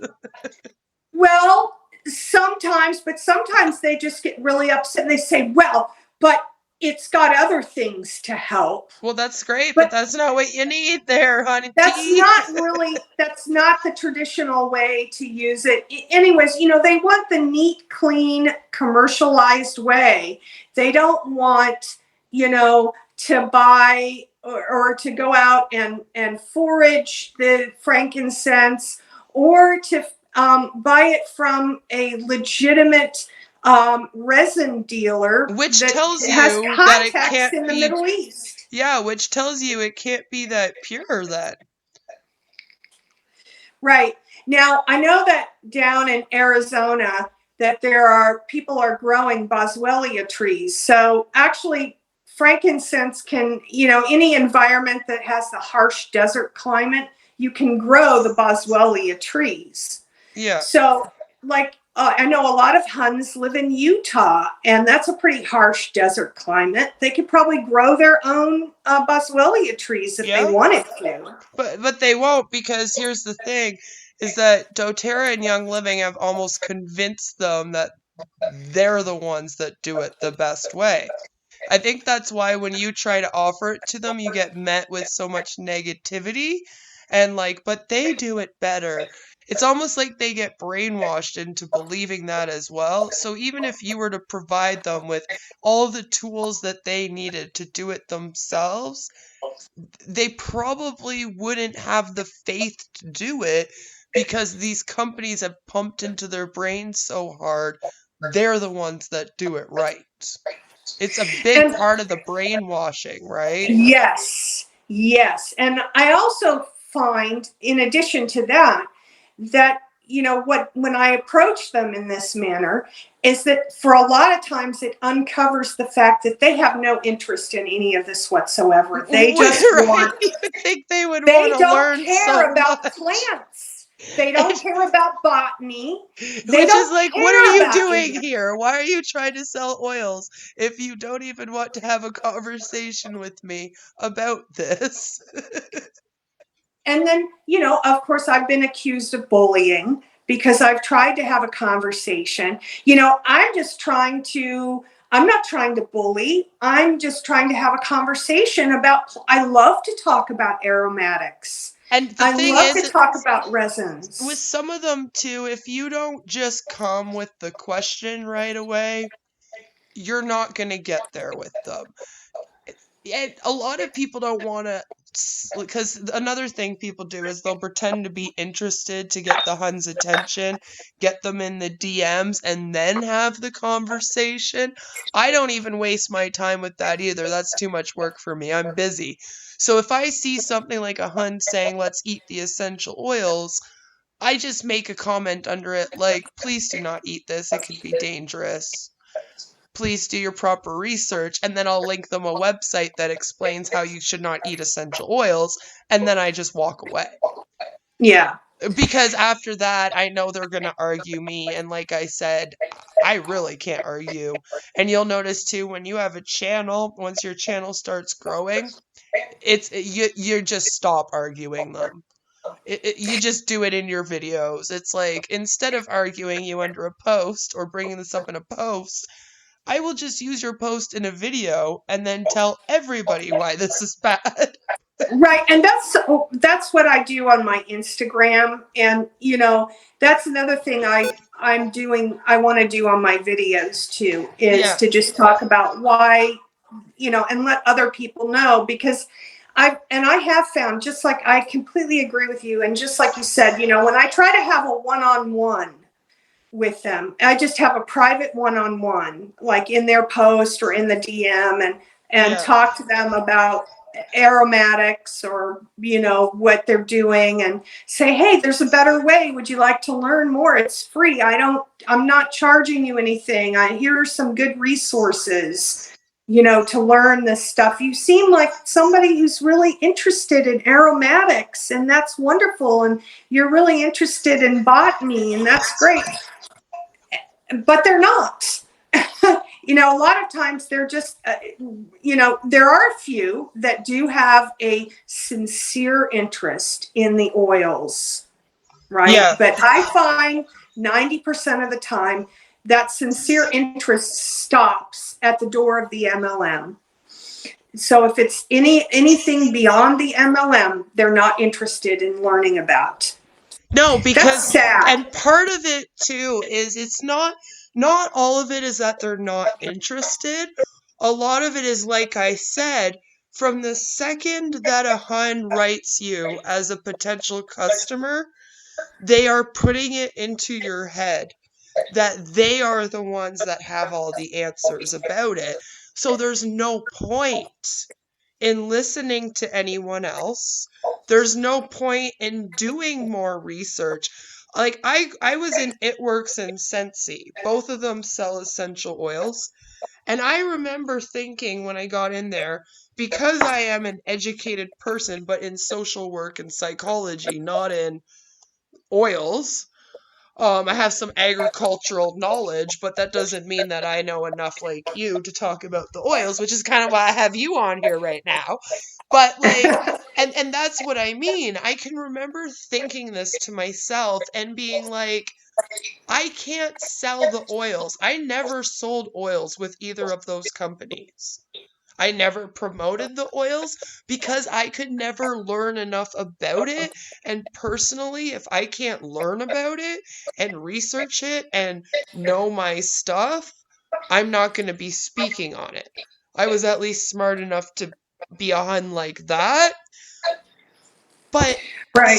Well, sometimes, but sometimes they just get really upset and they say, well, but it's got other things to help. Well, that's great, but But that's not what you need there, honey. that's not the traditional way to use it. Anyways, they want the neat, clean, commercialized way. They don't want, to buy or to go out and forage the frankincense, or to buy it from a legitimate resin dealer Which that tells has you that it contacts can't in the be, Middle East. yeah, which tells you it can't be that pure then. Right. Now, I know that down in Arizona that there are people are growing boswellia trees. So actually frankincense can, any environment that has the harsh desert climate, you can grow the boswellia trees. Yeah. So like I know a lot of huns live in Utah, and that's a pretty harsh desert climate. They could probably grow their own boswellia trees if they Yeah. wanted to. But they won't, because here's the thing is that doTERRA and Young Living have almost convinced them that they're the ones that do it the best way. I think that's why when you try to offer it to them, you get met with so much negativity and like, but they do it better. It's almost like they get brainwashed into believing that as well. So even if you were to provide them with all the tools that they needed to do it themselves, they probably wouldn't have the faith to do it because these companies have pumped into their brains so hard. They're the ones that do it right. It's a big And part of the brainwashing, right? yes, yes. And I also find, in addition to that, that, when I approach them in this manner, is that for a lot of times it uncovers the fact that they have no interest in any of this whatsoever. They just Right? want, You would think they would want they to don't learn so care about much. plants. They don't And, care about botany. They which is don't like, what are care you about any doing of it. here? Why are you trying to sell oils if you don't even want to have a conversation with me about this? And then, of course, I've been accused of bullying because I've tried to have a conversation. I'm not trying to bully. I'm just trying to have a conversation about, I love to talk about aromatics. And the I thing love is, to talk about with resins. some of them too, if you don't just come with the question right away, you're not going to get there with them. And a lot of people don't want to, because another thing people do is they'll pretend to be interested to get the Hun's attention, get them in the DMs, and then have the conversation. I don't even waste my time with that either. That's too much work for me. I'm busy. So if I see something like a Hun saying, let's eat the essential oils, I just make a comment under it like, please do not eat this. It could be dangerous. Please do your proper research. And then I'll link them a website that explains how you should not eat essential oils. And then I just walk away. Yeah. Because after that, I know they're going to argue me. And like I said, I really can't argue. And you'll notice too, when you have a channel, once your channel starts growing, you just stop arguing them. You just do it in your videos. It's like, instead of arguing you under a post or bringing this up in a post, I will just use your post in a video and then tell everybody why this is bad. Right, and that's what I do on my Instagram, and that's another thing I'm doing. I want to do on my videos too, is Yeah, to just talk about why, and let other people know, because I have found, just like, I completely agree with you, and just like you said, when I try to have a one-on-one with them, I just have a private one-on-one, like in their post or in the DM, and yeah. talk to them about aromatics, or what they're doing, and say, hey, there's a better way, would you like to learn more? It's free. I'm not charging you anything. Here are some good resources, to learn this stuff. You seem like somebody who's really interested in aromatics, and that's wonderful, and you're really interested in botany, and that's great. But they're not. A lot of times they're just, there are a few that do have a sincere interest in the oils, right? Yeah. But I find 90% of the time that sincere interest stops at the door of the MLM. So if it's anything beyond the MLM, they're not interested in learning about. No, That's because sad. and part of it too is it's not all of it is that they're not interested. A lot of it is, like I said, from the second that a hun writes you as a potential customer, they are putting it into your head that they are the ones that have all the answers about it. So there's no point in listening to anyone else. There's no point in doing more research. Like I was in ItWorks and Scentsy. Both of them sell essential oils. And I remember thinking when I got in there, because I am an educated person, but in social work and psychology, not in oils, I have some agricultural knowledge, but that doesn't mean that I know enough like you to talk about the oils, which is kind of why I have you on here right now. But like, and that's what I mean. I can remember thinking this to myself and being like, I can't sell the oils. I never sold oils with either of those companies. I never promoted the oils because I could never learn enough about it. And personally, if I can't learn about it and research it and know my stuff, I'm not going to be speaking on it. I was at least smart enough to be a hun like that. But Right.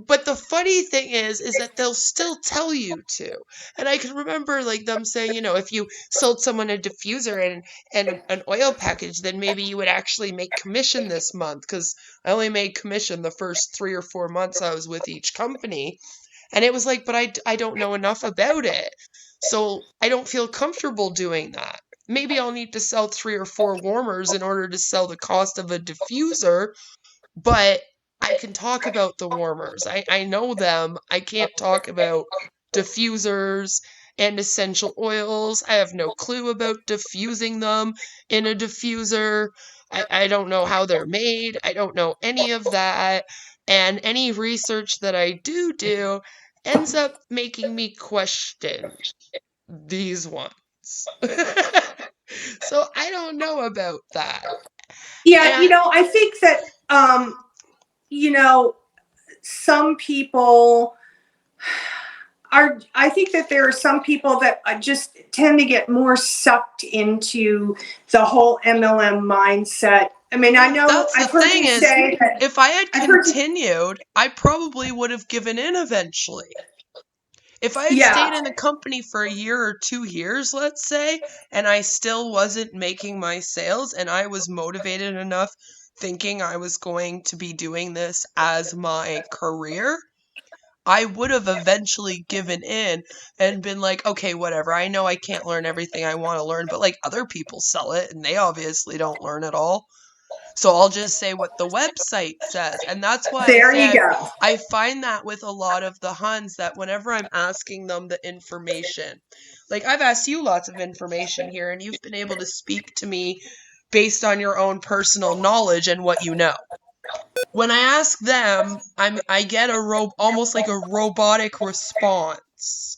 but the funny thing is that they'll still tell you to. And I can remember like them saying, if you sold someone a diffuser and an oil package, then maybe you would actually make commission this month, because I only made commission the first 3 or 4 months I was with each company. And it was like, but I don't know enough about it. So I don't feel comfortable doing that. Maybe I'll need to sell 3 or 4 warmers in order to sell the cost of a diffuser, but I can talk about the warmers. I know them. I can't talk about diffusers and essential oils. I have no clue about diffusing them in a diffuser. I don't know how they're made. I don't know any of that. And any research that I do ends up making me question these ones. So I don't know about that. Yeah, And I think that you know, some people I think that there are some people that just tend to get more sucked into the whole MLM mindset. I mean, I Well, know that's the I've heard thing you is, say that. if I had I've heard you, continued, I probably would have given in eventually. If I had yeah, stayed in the company for a year or 2 years, let's say, and I still wasn't making my sales and I was motivated enough thinking I was going to be doing this as my career, I would have eventually given in and been like, okay, whatever. I know I can't learn everything I want to learn, but like other people sell it and they obviously don't learn it all. So I'll just say what the website says. And that's why I there you said go. I find that with a lot of the Huns that whenever I'm asking them the information, like I've asked you lots of information here and you've been able to speak to me based on your own personal knowledge and what you know. When I ask them, I get almost like a robotic response.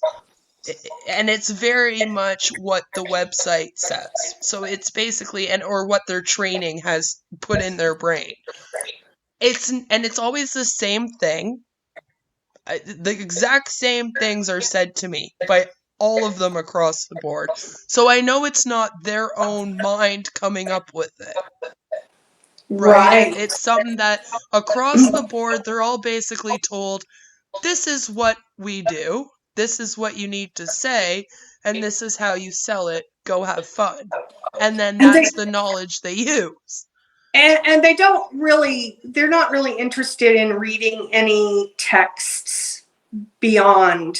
And it's very much what the website says. So it's basically, or what their training has put in their brain. It's always the same thing. The exact same things are said to me by all of them across the board. So I know it's not their own mind coming up with it. Right? Right. It's something that across the board, they're all basically told, this is what we do, this is what you need to say, and this is how you sell it. Go have fun. And then And they that's the knowledge they use. and they're not really interested in reading any texts beyond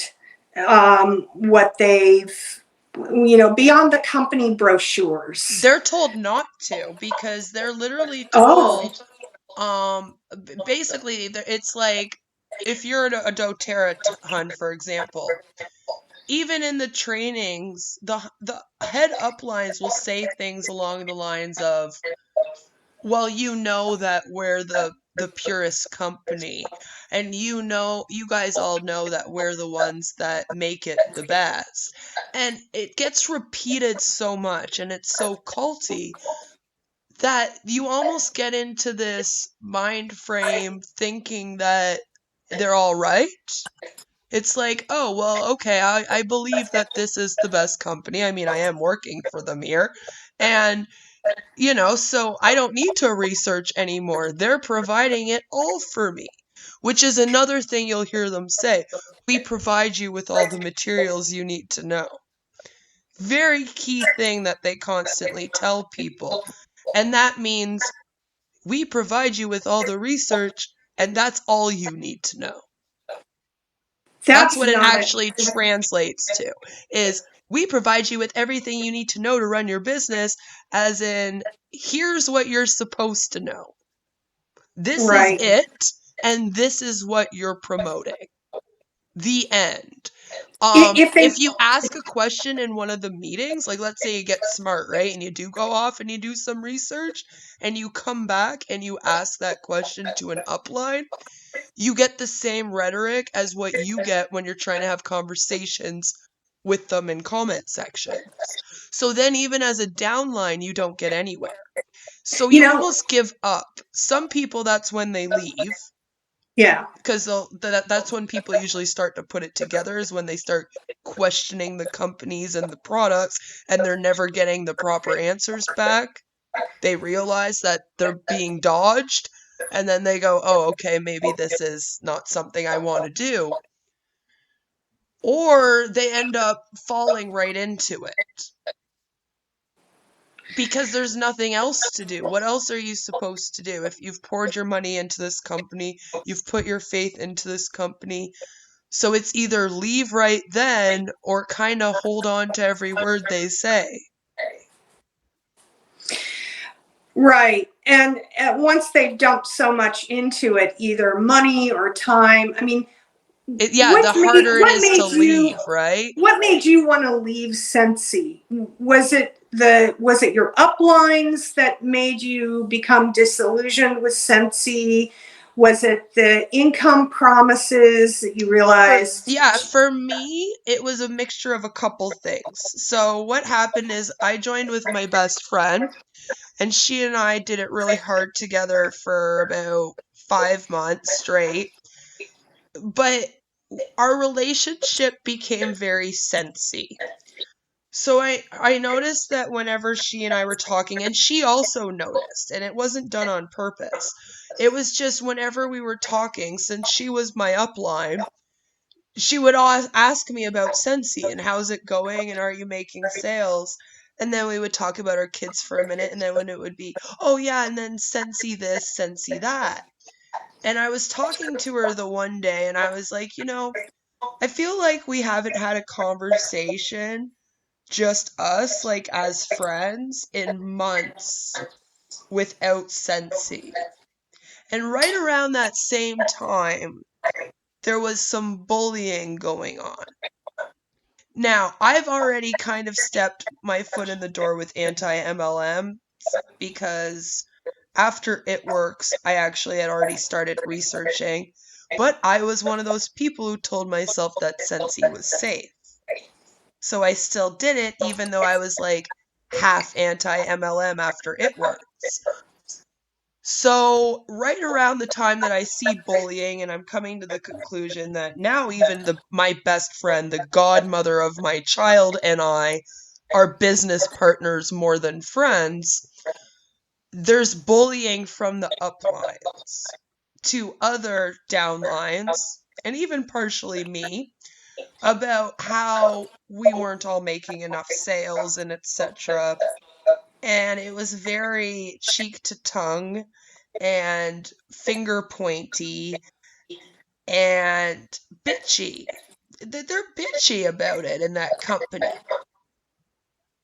what they've, beyond the company brochures. They're told not to, because they're literally Oh, told, basically, it's like, if you're a doTerra hun, for example, even in the trainings, the head uplines will say things along the lines of, well, you know that we're the purest company, and you guys all know that we're the ones that make it the best. And it gets repeated so much, and it's so culty, that you almost get into this mind frame thinking that they're all right. It's like, oh, well, okay, I believe that this is the best company. I mean, I am working for them here. And, so I don't need to research anymore. They're providing it all for me, which is another thing you'll hear them say. We provide you with all the materials you need to know. Very key thing that they constantly tell people. And that means we provide you with all the research, and that's all you need to know. That's that's what it not it. actually translates to, is we provide you with everything you need to know to run your business, as in, here's what you're supposed to know. This is Right. it, and this is what you're promoting. The end. If they If you ask a question in one of the meetings, like let's say you get smart, right? And you do go off and you do some research, and you come back and you ask that question to an upline, you get the same rhetoric as what you get when you're trying to have conversations with them in comment sections. So then even as a downline, you don't get anywhere. So you you know almost give up. Some people, that's when they leave, yeah. because that's when people usually start to put it together, is when they start questioning the companies and the products, and they're never getting the proper answers back. They realize that they're being dodged, and then they go, oh, okay, maybe this is not something I want to do. Or they end up falling right into it because there's nothing else to do. What else are you supposed to do? If you've poured your money into this company, you've put your faith into this company. So it's either leave right then or kind of hold on to every word they say. Right. And once they've dumped so much into it, either money or time, I mean, Yeah, the harder it what is to made you leave, right? what made you want to leave Scentsy? Was it your uplines that made you become disillusioned with Scentsy? Was it the income promises that you realized? For me, it was a mixture of a couple things. So what happened is I joined with my best friend, and she and I did it really hard together for about 5 months straight. But our relationship became very sensy. So I noticed that whenever she and I were talking, and she also noticed, and it wasn't done on purpose. It was just whenever we were talking, since she was my upline, she would ask me about Scentsy and how's it going and are you making sales? And then we would talk about our kids for a minute, and then when it would be, oh yeah, and then Scentsy this, Scentsy that. And I was talking to her the one day, and I was like, I feel like we haven't had a conversation, just us, like as friends, in months without Scentsy. And right around that same time, there was some bullying going on. Now, I've already kind of stepped my foot in the door with anti-MLM, because after ItWorks, I actually had already started researching, but I was one of those people who told myself that Scentsy was safe. So I still did it, even though I was like half anti-MLM after ItWorks. So right around the time that I see bullying, and I'm coming to the conclusion that now even my best friend, the godmother of my child, and I are business partners more than friends, there's bullying from the uplines to other downlines, and even partially me, about how we weren't all making enough sales and etc. And it was very cheek to tongue and finger pointy and bitchy. They're bitchy about it in that company.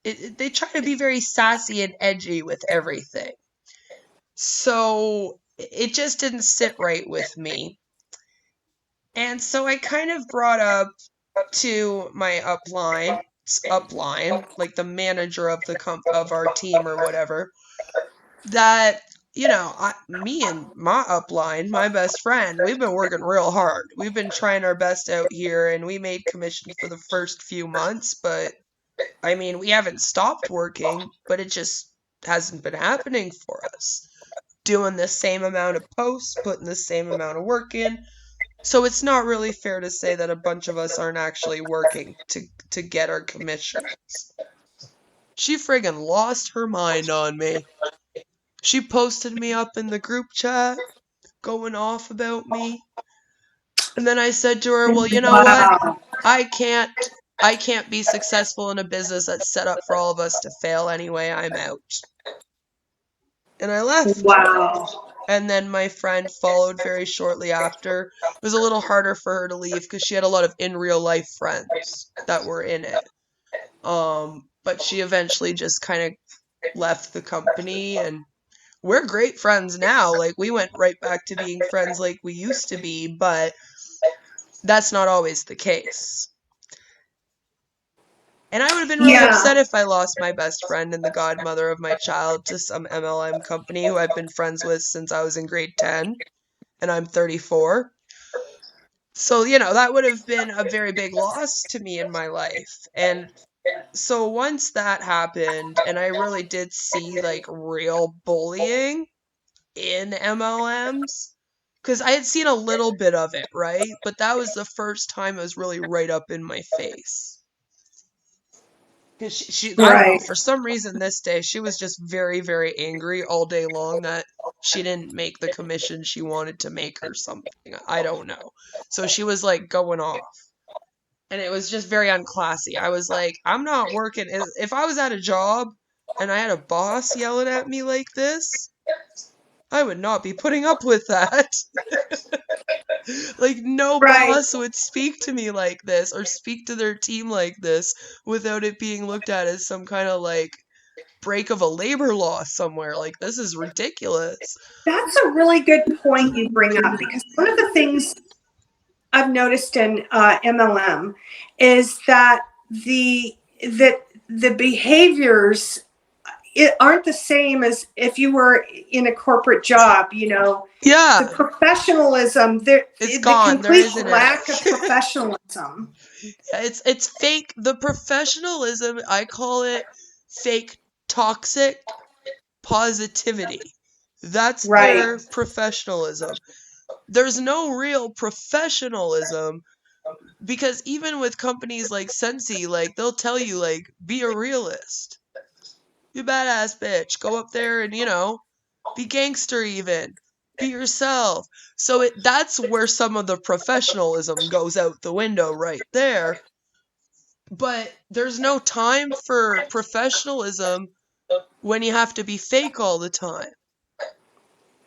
They try to be very sassy and edgy with everything. So it just didn't sit right with me. And so I kind of brought up to my upline, like the manager of of our team or whatever, that me and my upline, my best friend, we've been working real hard. We've been trying our best out here, and we made commission for the first few months, but I mean, we haven't stopped working, but it just hasn't been happening for us. Doing the same amount of posts, putting the same amount of work in. So it's not really fair to say that a bunch of us aren't actually working to get our commissions. She friggin' lost her mind on me. She posted me up in the group chat, going off about me. And then I said to her, "Well, you know what? Wow. I can't be successful in a business that's set up for all of us to fail anyway. I'm out." And I left. Wow. And then my friend followed very shortly after. It was a little harder for her to leave because she had a lot of in real life friends that were in it. But she eventually just kind of left the company, and we're great friends now. Like, we went right back to being friends like we used to be, but that's not always the case. And I would have been really Yeah. upset if I lost my best friend and the godmother of my child to some MLM company who I've been friends with since I was in grade 10, and I'm 34. So, that would have been a very big loss to me in my life. And so once that happened, and I really did see like real bullying in MLMs, because I had seen a little bit of it, right? But that was the first time it was really right up in my face. Because I don't know, Right. for some reason this day, she was just very, very angry all day long that she didn't make the commission she wanted to make or something. I don't know. So she was like going off. And it was just very unclassy. I was like, I'm not working. If I was at a job and I had a boss yelling at me like this, I would not be putting up with that. Like, no Right. boss would speak to me like this or speak to their team like this without it being looked at as some kind of like break of a labor law somewhere. Like, this is ridiculous. That's a really good point you bring up, because one of the things I've noticed in MLM is that the behaviors aren't the same as if you were in a corporate job. The Yeah, professionalism, it's the gone. There complete isn't lack of any. professionalism. It's fake. The professionalism, I call it fake toxic positivity. That's Right. their professionalism. There's no real professionalism, because even with companies like Scentsy, like, they'll tell you, like, be a realist. You badass bitch. Go up there and, be gangster even. Be yourself. So that's where some of the professionalism goes out the window right there. But there's no time for professionalism when you have to be fake all the time.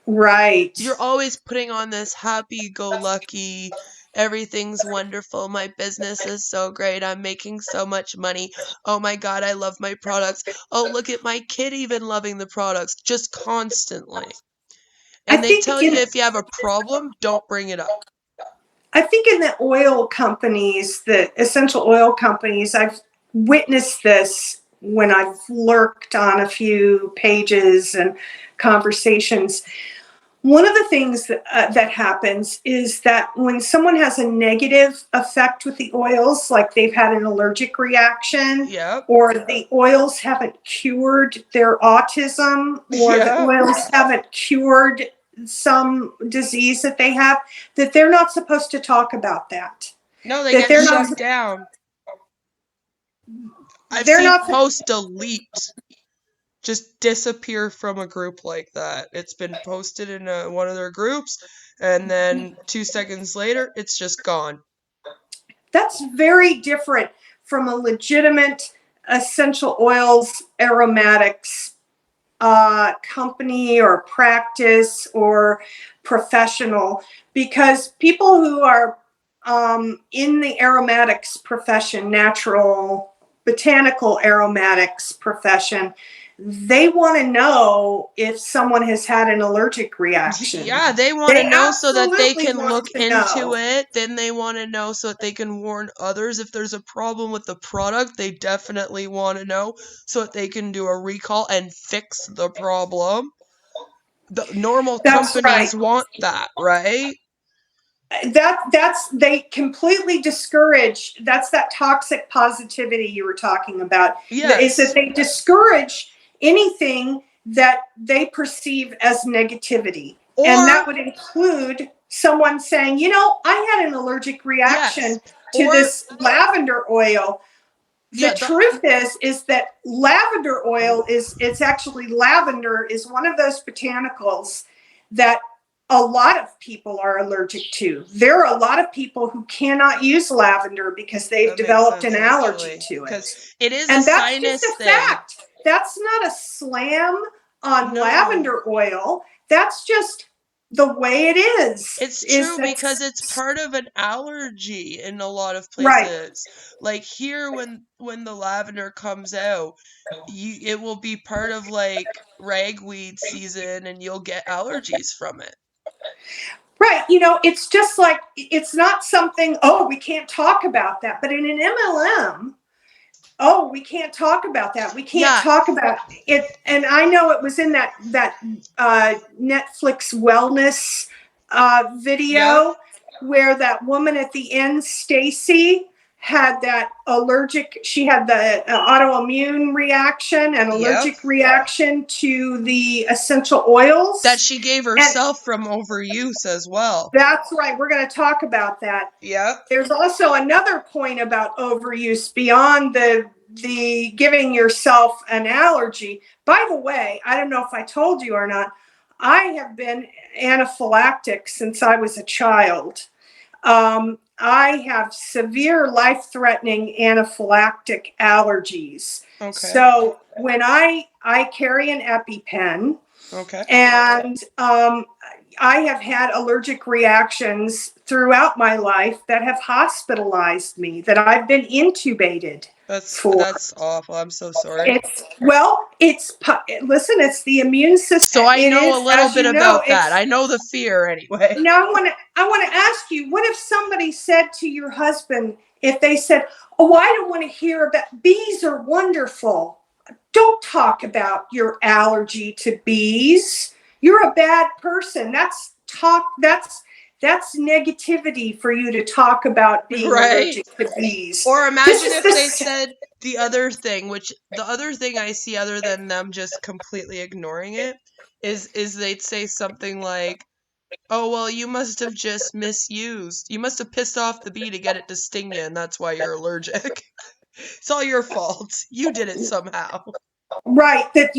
Right. You're always putting on this happy-go-lucky, everything's wonderful, my business is so great, I'm making so much money, oh my god, I love my products, oh, look at my kid even loving the products, just constantly. I And they think tell you in if you have a problem, don't bring it up. I think in the oil companies, the essential oil companies, I've witnessed this when I've lurked on a few pages and conversations. One of the things that happens is that when someone has a negative effect with the oils, like they've had an allergic reaction, Yep. or the oils haven't cured their autism, or the Yep. oils haven't cured some disease that they have, that they're not supposed to talk about that. No, they That get they're not. shut down. I've They're seen not. post delete just disappear from a group like that. It's been posted in one of their groups, and then 2 seconds later, it's just gone. That's very different from a legitimate essential oils aromatics company or practice or professional, because people who are in the aromatics profession, natural botanical aromatics profession, they want to know if someone has had an allergic reaction. Yeah, they want to They know so that they absolutely can want look to into know. it. Then they want to know so that they can warn others if there's a problem with the product. They definitely want to know so that they can do a recall and fix the problem. The normal That's right. companies want that, right? That's they completely discourage. That's that toxic positivity you were talking about, is that Yes. they discourage anything that they perceive as negativity, and that Or, would include someone saying, I had an allergic yes. reaction to Or, this lavender oil. The yeah, truth is that lavender oil it's actually, lavender is one of those botanicals that a lot of people are allergic to. There are a lot of people who cannot use lavender because they've that makes developed an sense allergy actually. to Because it. it is a And that's just sinus a thing. fact. That's not a slam on No. lavender oil. That's just the way it is. It's Is true that's because it's part of an allergy in a lot of right. places. Like here when the lavender comes out, it will be part of like ragweed season and you'll get allergies from it. Right. It's just like, it's not something, oh, we can't talk about that. But in an MLM, oh, we can't talk about that. We can't Yeah. talk about it. And I know it was in that Netflix wellness Yep. video where that woman at the end, Stacy, had that allergic, she had the autoimmune reaction and Yep. allergic reaction to the essential oils. That she gave And herself from overuse as well. that's right. We're going to talk about that. Yep. There's also another point about overuse beyond the giving yourself an allergy. By the way, I don't know if I told you or not, I have been anaphylactic since I was a child. I have severe life-threatening anaphylactic allergies. Okay. So when I carry an EpiPen, Okay. and I have had allergic reactions throughout my life that have hospitalized me, that I've been intubated for. That's awful. I'm so sorry. Listen, it's the immune system. So I It know is, a little as bit you know, about that. I know the fear anyway. now I want to ask you, what if somebody said to your husband, if they said, "Oh, I don't want to hear about bees are wonderful. Don't talk about your allergy to bees. You're a bad person." That's negativity for you to talk about being Right. allergic to bees. Or This imagine is if they this said the other thing, which the other thing I see other than them just completely ignoring it is they'd say something like, "Oh, well, you must have just misused. You must have pissed off the bee to get it to sting you, and that's why you're allergic. It's all your fault. You did it somehow." right, that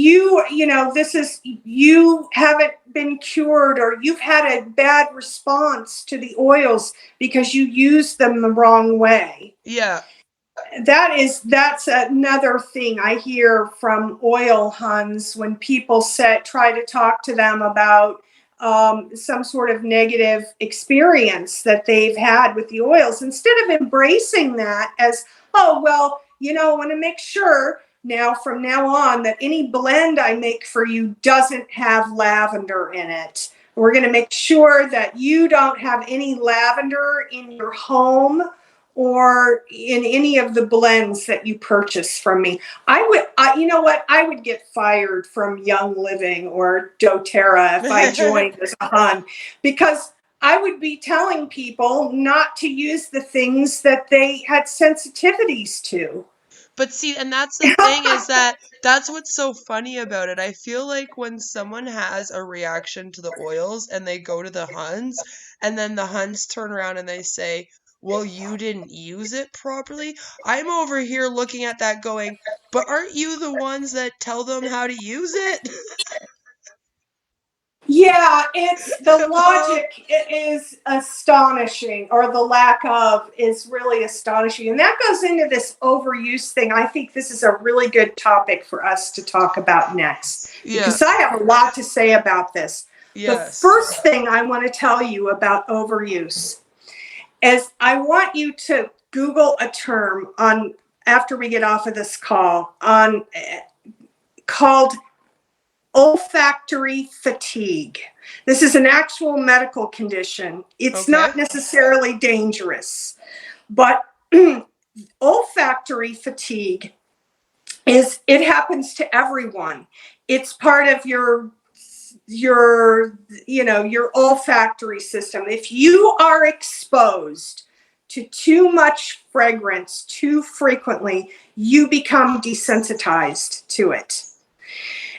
this is, you haven't been cured, or you've had a bad response to the oils because you used them the wrong way. Yeah. That's another thing I hear from oil huns when people try to talk to them about some sort of negative experience that they've had with the oils. Instead of embracing that as, oh, well, I want to make sure now, from now on, that any blend I make for you doesn't have lavender in it. We're going to make sure that you don't have any lavender in your home or in any of the blends that you purchase from me. You know what? I would get fired from Young Living or DoTerra if I joined as a hun, because I would be telling people not to use the things that they had sensitivities to. But see, and that's the thing, is that that's what's so funny about it. I feel like when someone has a reaction to the oils and they go to the huns, and then the huns turn around and they say, well, you didn't use it properly. I'm over here looking at that going, but aren't you the ones that tell them how to use it? Yeah, it's the logic is astonishing, or the lack of is really astonishing. And that goes into this overuse thing. I think this is a really good topic for us to talk about next, because Yes. I have a lot to say about this. The Yes. first thing I want to tell you about overuse is I want you to Google a term on after we get off of this call on called olfactory fatigue. This is an actual medical condition. It's not necessarily dangerous, but olfactory fatigue it happens to everyone. It's part of your olfactory system. If you are exposed to too much fragrance too frequently, you become desensitized to it.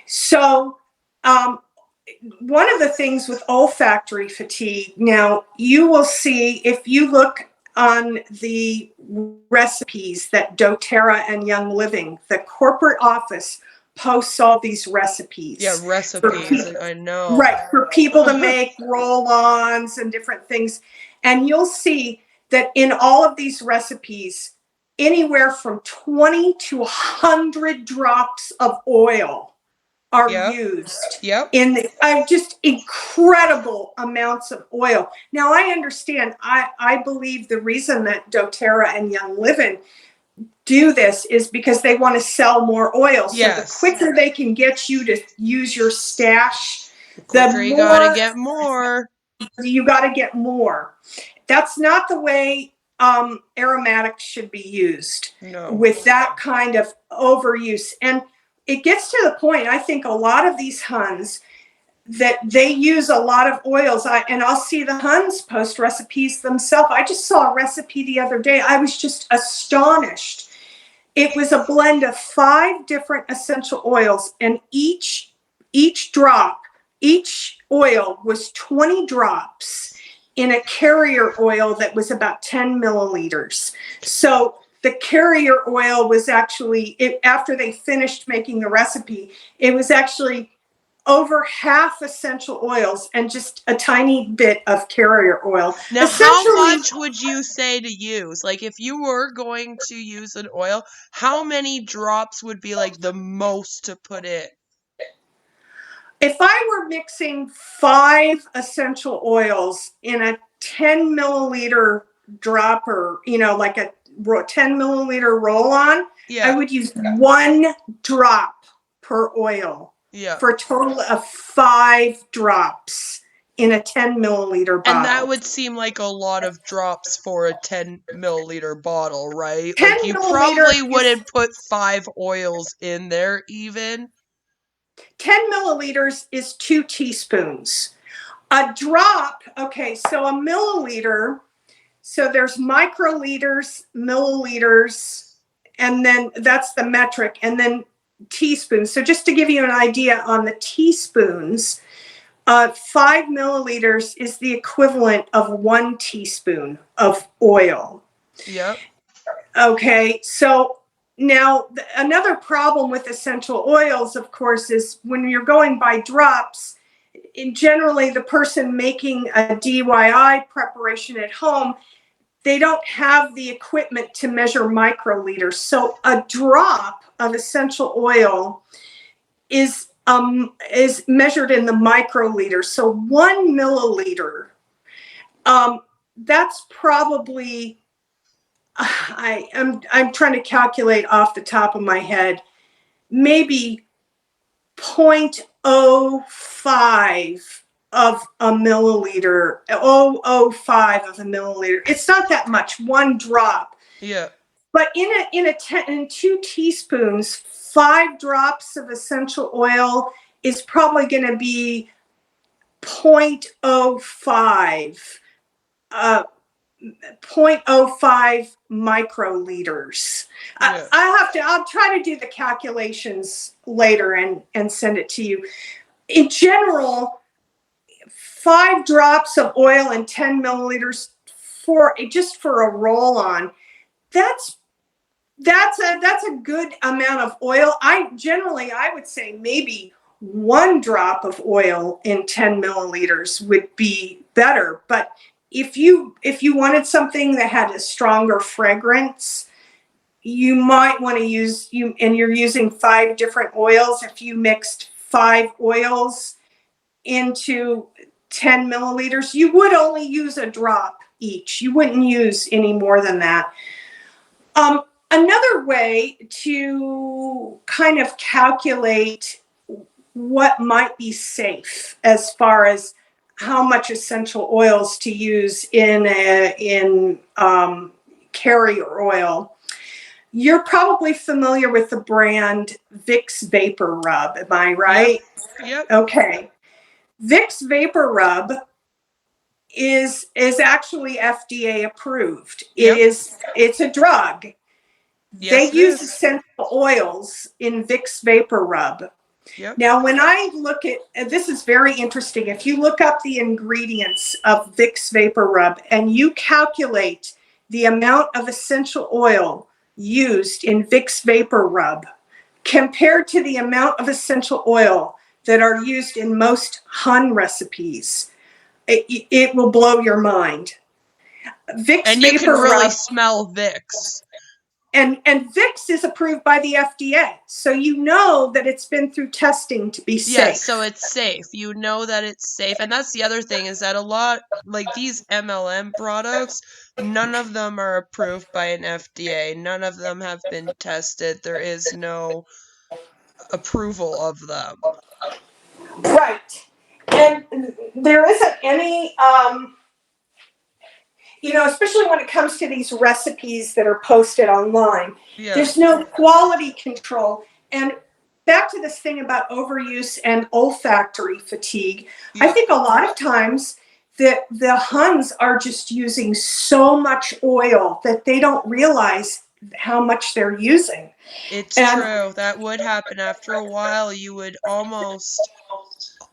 So, one of the things with olfactory fatigue, now you will see if you look on the recipes that doTerra and Young Living, the corporate office posts all these recipes. Yeah, recipes, I know. Right, for people to make roll-ons and different things. And you'll see that in all of these recipes, anywhere from 20 to 100 drops of oil are used in just incredible amounts of oil. Now, I understand, I believe the reason that doTerra and Young Living do this is because they want to sell more oil. Yes. So the quicker they can get you to use your stash, the more you gotta get more. You got to get more. That's not the way aromatics should be used. No. With that kind of overuse. And it gets to the point, I think a lot of these huns, that they use a lot of oils. And I'll see the huns post recipes themselves. I just saw a recipe the other day. I was just astonished. It was a blend of 5 different essential oils, and each oil was 20 drops in a carrier oil that was about 10 milliliters. So the carrier oil was actually, after they finished making the recipe, it was actually over half essential oils and just a tiny bit of carrier oil. Now, how much would you say to use? Like, if you were going to use an oil, how many drops would be like the most to put in? If I were mixing 5 essential oils in a 10 milliliter dropper, like a 10 milliliter roll-on, I would use 1 drop per oil for a total of 5 drops in a 10 milliliter bottle. And that would seem like a lot of drops for a 10 milliliter bottle, right? 10 like you probably wouldn't put 5 oils in there even. 10 milliliters is 2 teaspoons. A drop, okay, so a milliliter, so there's microliters, milliliters, and then that's the metric, and then teaspoons. So just to give you an idea on the teaspoons, 5 milliliters is the equivalent of 1 teaspoon of oil. Yep. Okay, so now another problem with essential oils, of course, is when you're going by drops, generally the person making a DIY preparation at home, they don't have the equipment to measure microliters. So a drop of essential oil is measured in the microliter. So 1 milliliter, that's probably, I'm trying to calculate off the top of my head, maybe 0.05 of a milliliter, 0.005 of a milliliter. It's not that much, one drop. Yeah. But in 2 teaspoons, 5 drops of essential oil is probably going to be 0.05, 0.05 microliters. Yeah. I'll try to do the calculations later and send it to you. In general, 5 drops of oil and 10 milliliters for a roll-on. That's a good amount of oil. I would say maybe 1 drop of oil in 10 milliliters would be better. But if you wanted something that had a stronger fragrance, you might want to and you're using 5 different oils. If you mixed 5 oils into 10 milliliters, you would only use a drop each. You wouldn't use any more than that. Another way to kind of calculate what might be safe as far as how much essential oils to use in carrier oil. You're probably familiar with the brand Vicks Vapor Rub. Am I right? Yep. Okay. Vicks Vapor Rub is actually FDA approved. Yep. It's a drug. Yes, They it use is. essential oils in Vicks Vapor Rub. Yep. Now, when I look at this, is very interesting. If you look up the ingredients of Vicks Vapor Rub and you calculate the amount of essential oil used in Vicks Vapor Rub compared to the amount of essential oil that are used in most hun recipes, it will blow your mind. Vicks And you can Vapor really Rub. smell Vicks. And Vicks is approved by the FDA. So you know that it's been through testing to be safe. Yes, so it's safe. You know that it's safe. And that's the other thing, is that a lot, like these MLM products, none of them are approved by an FDA. None of them have been tested. There is no approval of them. Right. And there isn't any, especially when it comes to these recipes that are posted online, Yeah. there's no quality control. And back to this thing about overuse and olfactory fatigue, I Yep. think a lot of times that the huns are just using so much oil that they don't realize how much they're using. It's And true. That would happen after a while. You would almost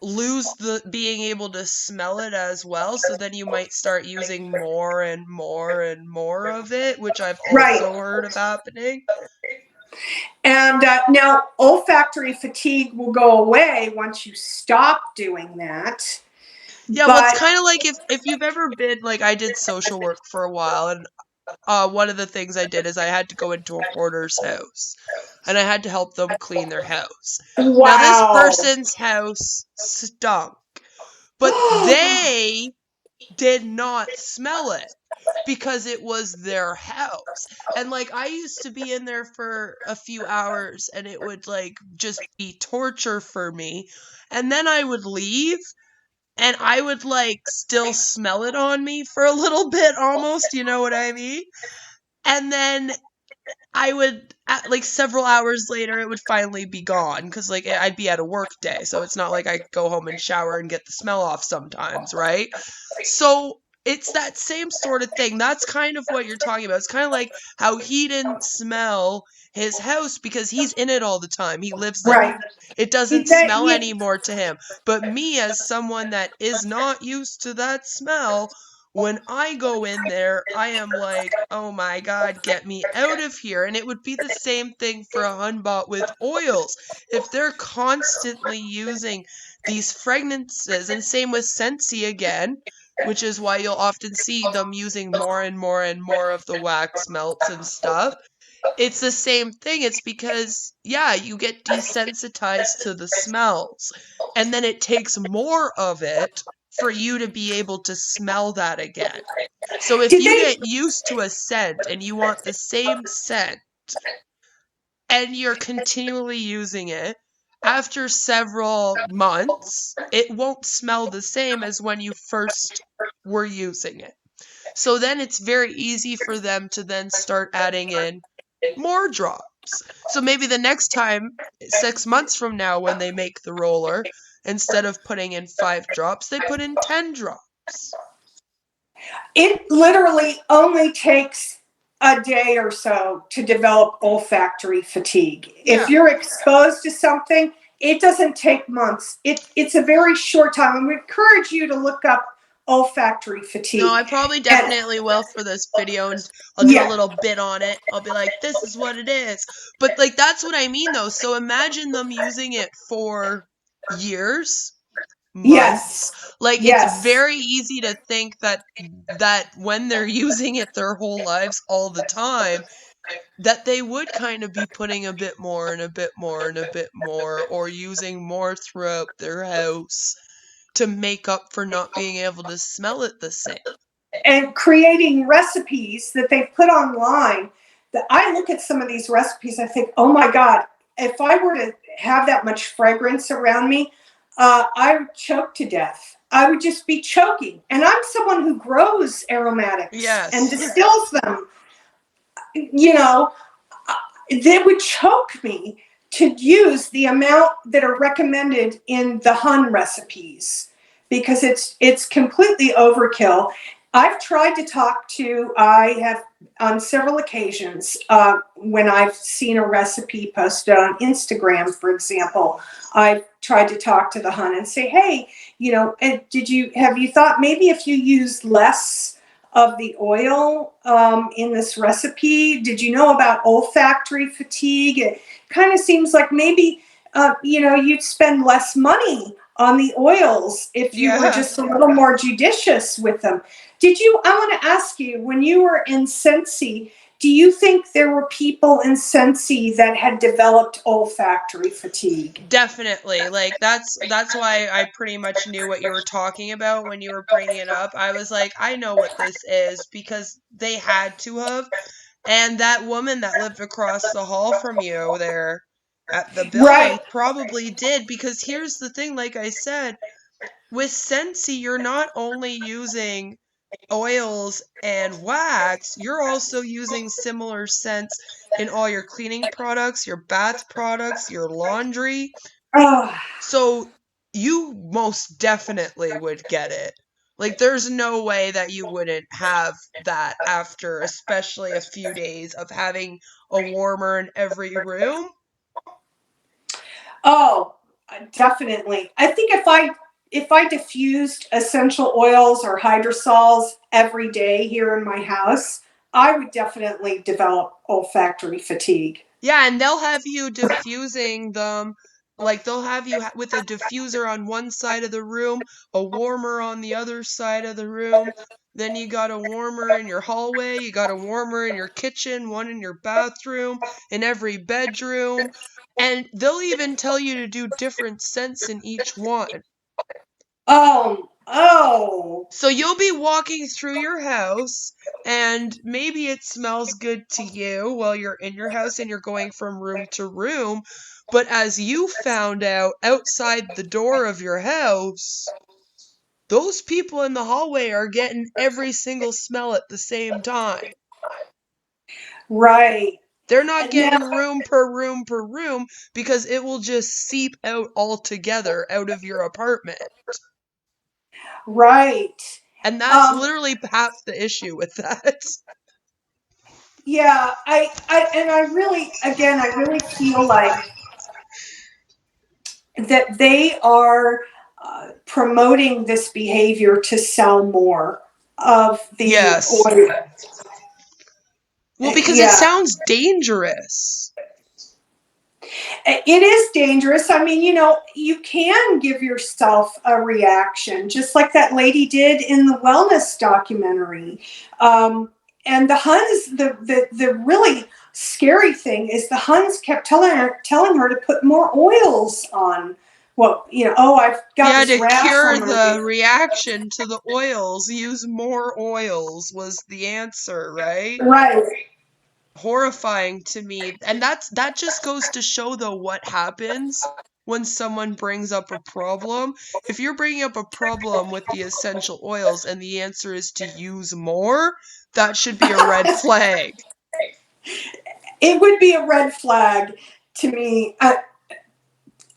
lose the being able to smell it as well, so then you might start using more and more and more of it, which I've right. also heard of happening. And now olfactory fatigue will go away once you stop doing that. Yeah, well, it's But kind of like if you've ever been, like, I did social work for a while, and one of the things I did is I had to go into a hoarder's house, and I had to help them clean their house. Now, this wow. person's house stunk, but they did not smell it because it was their house. And like, I used to be in there for a few hours and it would like just be torture for me. And then I would leave and I would like still smell it on me for a little bit almost, you know what I mean? And then I would, like several hours later, it would finally be gone because like I'd be at a work day. So it's not like I go home and shower and get the smell off sometimes, right? So it's that same sort of thing. That's kind of what you're talking about. It's kind of like how he didn't smell his house because he's in it all the time. He lives there. Right. It He, doesn't that, smell he, anymore to him. But me, as someone that is not used to that smell, when I go in there, I am like, oh my God, get me out of here. And it would be the same thing for a Hunbot with oils. If they're constantly using these fragrances, and same with Scentsy again, which is why you'll often see them using more and more and more of the wax melts and stuff. It's the same thing. It's because, yeah, you get desensitized to the smells, and then it takes more of it for you to be able to smell that again. So if did you they get used to a scent and you want the same scent and you're continually using it, after several months, it won't smell the same as when you first were using it. So then it's very easy for them to then start adding in more drops. So maybe the next time, 6 months from now, when they make the roller, instead of putting in 5 drops, they put in 10 drops. It literally only takes a day or so to develop olfactory fatigue. If Yeah. you're exposed to something, it doesn't take months. It's a very short time. I would encourage you to look up olfactory No, I fatigue. probably And definitely will for this video, and I'll do a yeah, little bit on it. I'll be like, this is what it is. But like that's what I mean though. So imagine them using it for years, months. yes, Like it's yes. very easy to think that when they're using it their whole lives all the time, that they would kind of be putting a bit more and a bit more and a bit more, or using more throughout their house to make up for not being able to smell it the same. And creating recipes that they put online. That I look at some of these recipes, I think, oh my God, if I were to have that much fragrance around me, I would choke to death. I would just be choking. And I'm someone who grows aromatics and Yes. distills them. You know, they would choke me to use the amount that are recommended in the hun recipes because it's completely overkill. I've tried to talk to, I have on several occasions when I've seen a recipe posted on Instagram, for example, I've tried to talk to the hun and say, hey, have you thought maybe if you use less of the oil in this recipe? Did you know about olfactory fatigue? It kind of seems like maybe you'd spend less money on the oils if you were Yeah. just a little more judicious with them. I want to ask you, when you were in Scentsy, do you think there were people in Scentsy that had developed olfactory fatigue? Definitely. Like that's why I pretty much knew what you were talking about when you were bringing it up. I was like, I know what this is because they had to have. And that woman that lived across the hall from you there at the Right. building probably did, because here's the thing, like I said, with Scentsy, you're not only using oils and wax, you're also using similar scents in all your cleaning products, your bath products, your laundry. Oh, So you most definitely would get it. Like, there's no way that you wouldn't have that after, especially a few days of having a warmer in every room. oh, definitely. I think if I diffused essential oils or hydrosols every day here in my house, I would definitely develop olfactory fatigue. Yeah, and they'll have you diffusing them. Like, they'll have you with a diffuser on one side of the room, a warmer on the other side of the room. Then you got a warmer in your hallway, you got a warmer in your kitchen, one in your bathroom, in every bedroom. And they'll even tell you to do different scents in each one. Oh. So you'll be walking through your house, and maybe it smells good to you while you're in your house and you're going from room to room. But as you found out outside the door of your house, those people in the hallway are getting every single smell at the same time. Right. They're not Now, getting room per room per room because it will just seep out altogether out of your apartment. right. And that's Um, literally half the issue with that. yeah, and I really feel like that they are promoting this behavior to sell more of the Yes. oil. Well, because it Yeah, sounds dangerous. it is dangerous. I mean, you can give yourself a reaction, just like that lady did in the wellness documentary. And the Huns, the really scary thing is the Huns kept telling her to put more oils on. Well, oh, I've got Yeah, this to rash cure on my the face. reaction to the oils, use more oils was the answer, right? Right. Horrifying to me. And that just goes to show though what happens when someone brings up a problem. If you're bringing up a problem with the essential oils and the answer is to use more, that should be a red flag. It would be a red flag to me.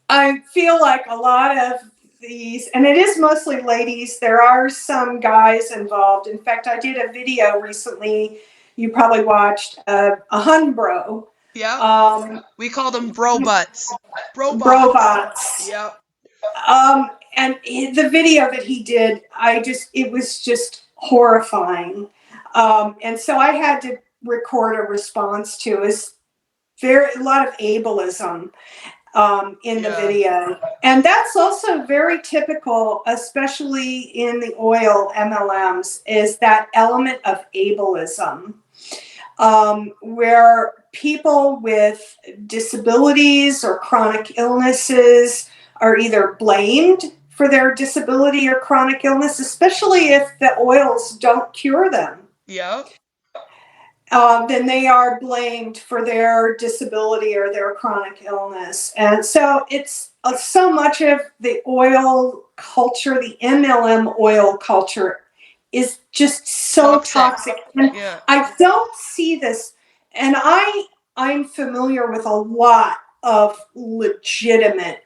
I feel like a lot of these, and it is mostly ladies, there are some guys involved. In fact, I did a video recently, you probably watched, a hun bro. Yep. We call them bro butts. Robots. Yep. And the video that he did, it was just horrifying. And so I had to record a response to is a lot of ableism in the video. And that's also very typical, especially in the oil MLMs, is that element of ableism, where people with disabilities or chronic illnesses are either blamed for their disability or chronic illness, especially if the oils don't cure them. Yep. Then they are blamed for their disability or their chronic illness. And so it's so much of the oil culture, the MLM oil culture, is just so toxic. And yeah. I don't see this, and I'm familiar with a lot of legitimate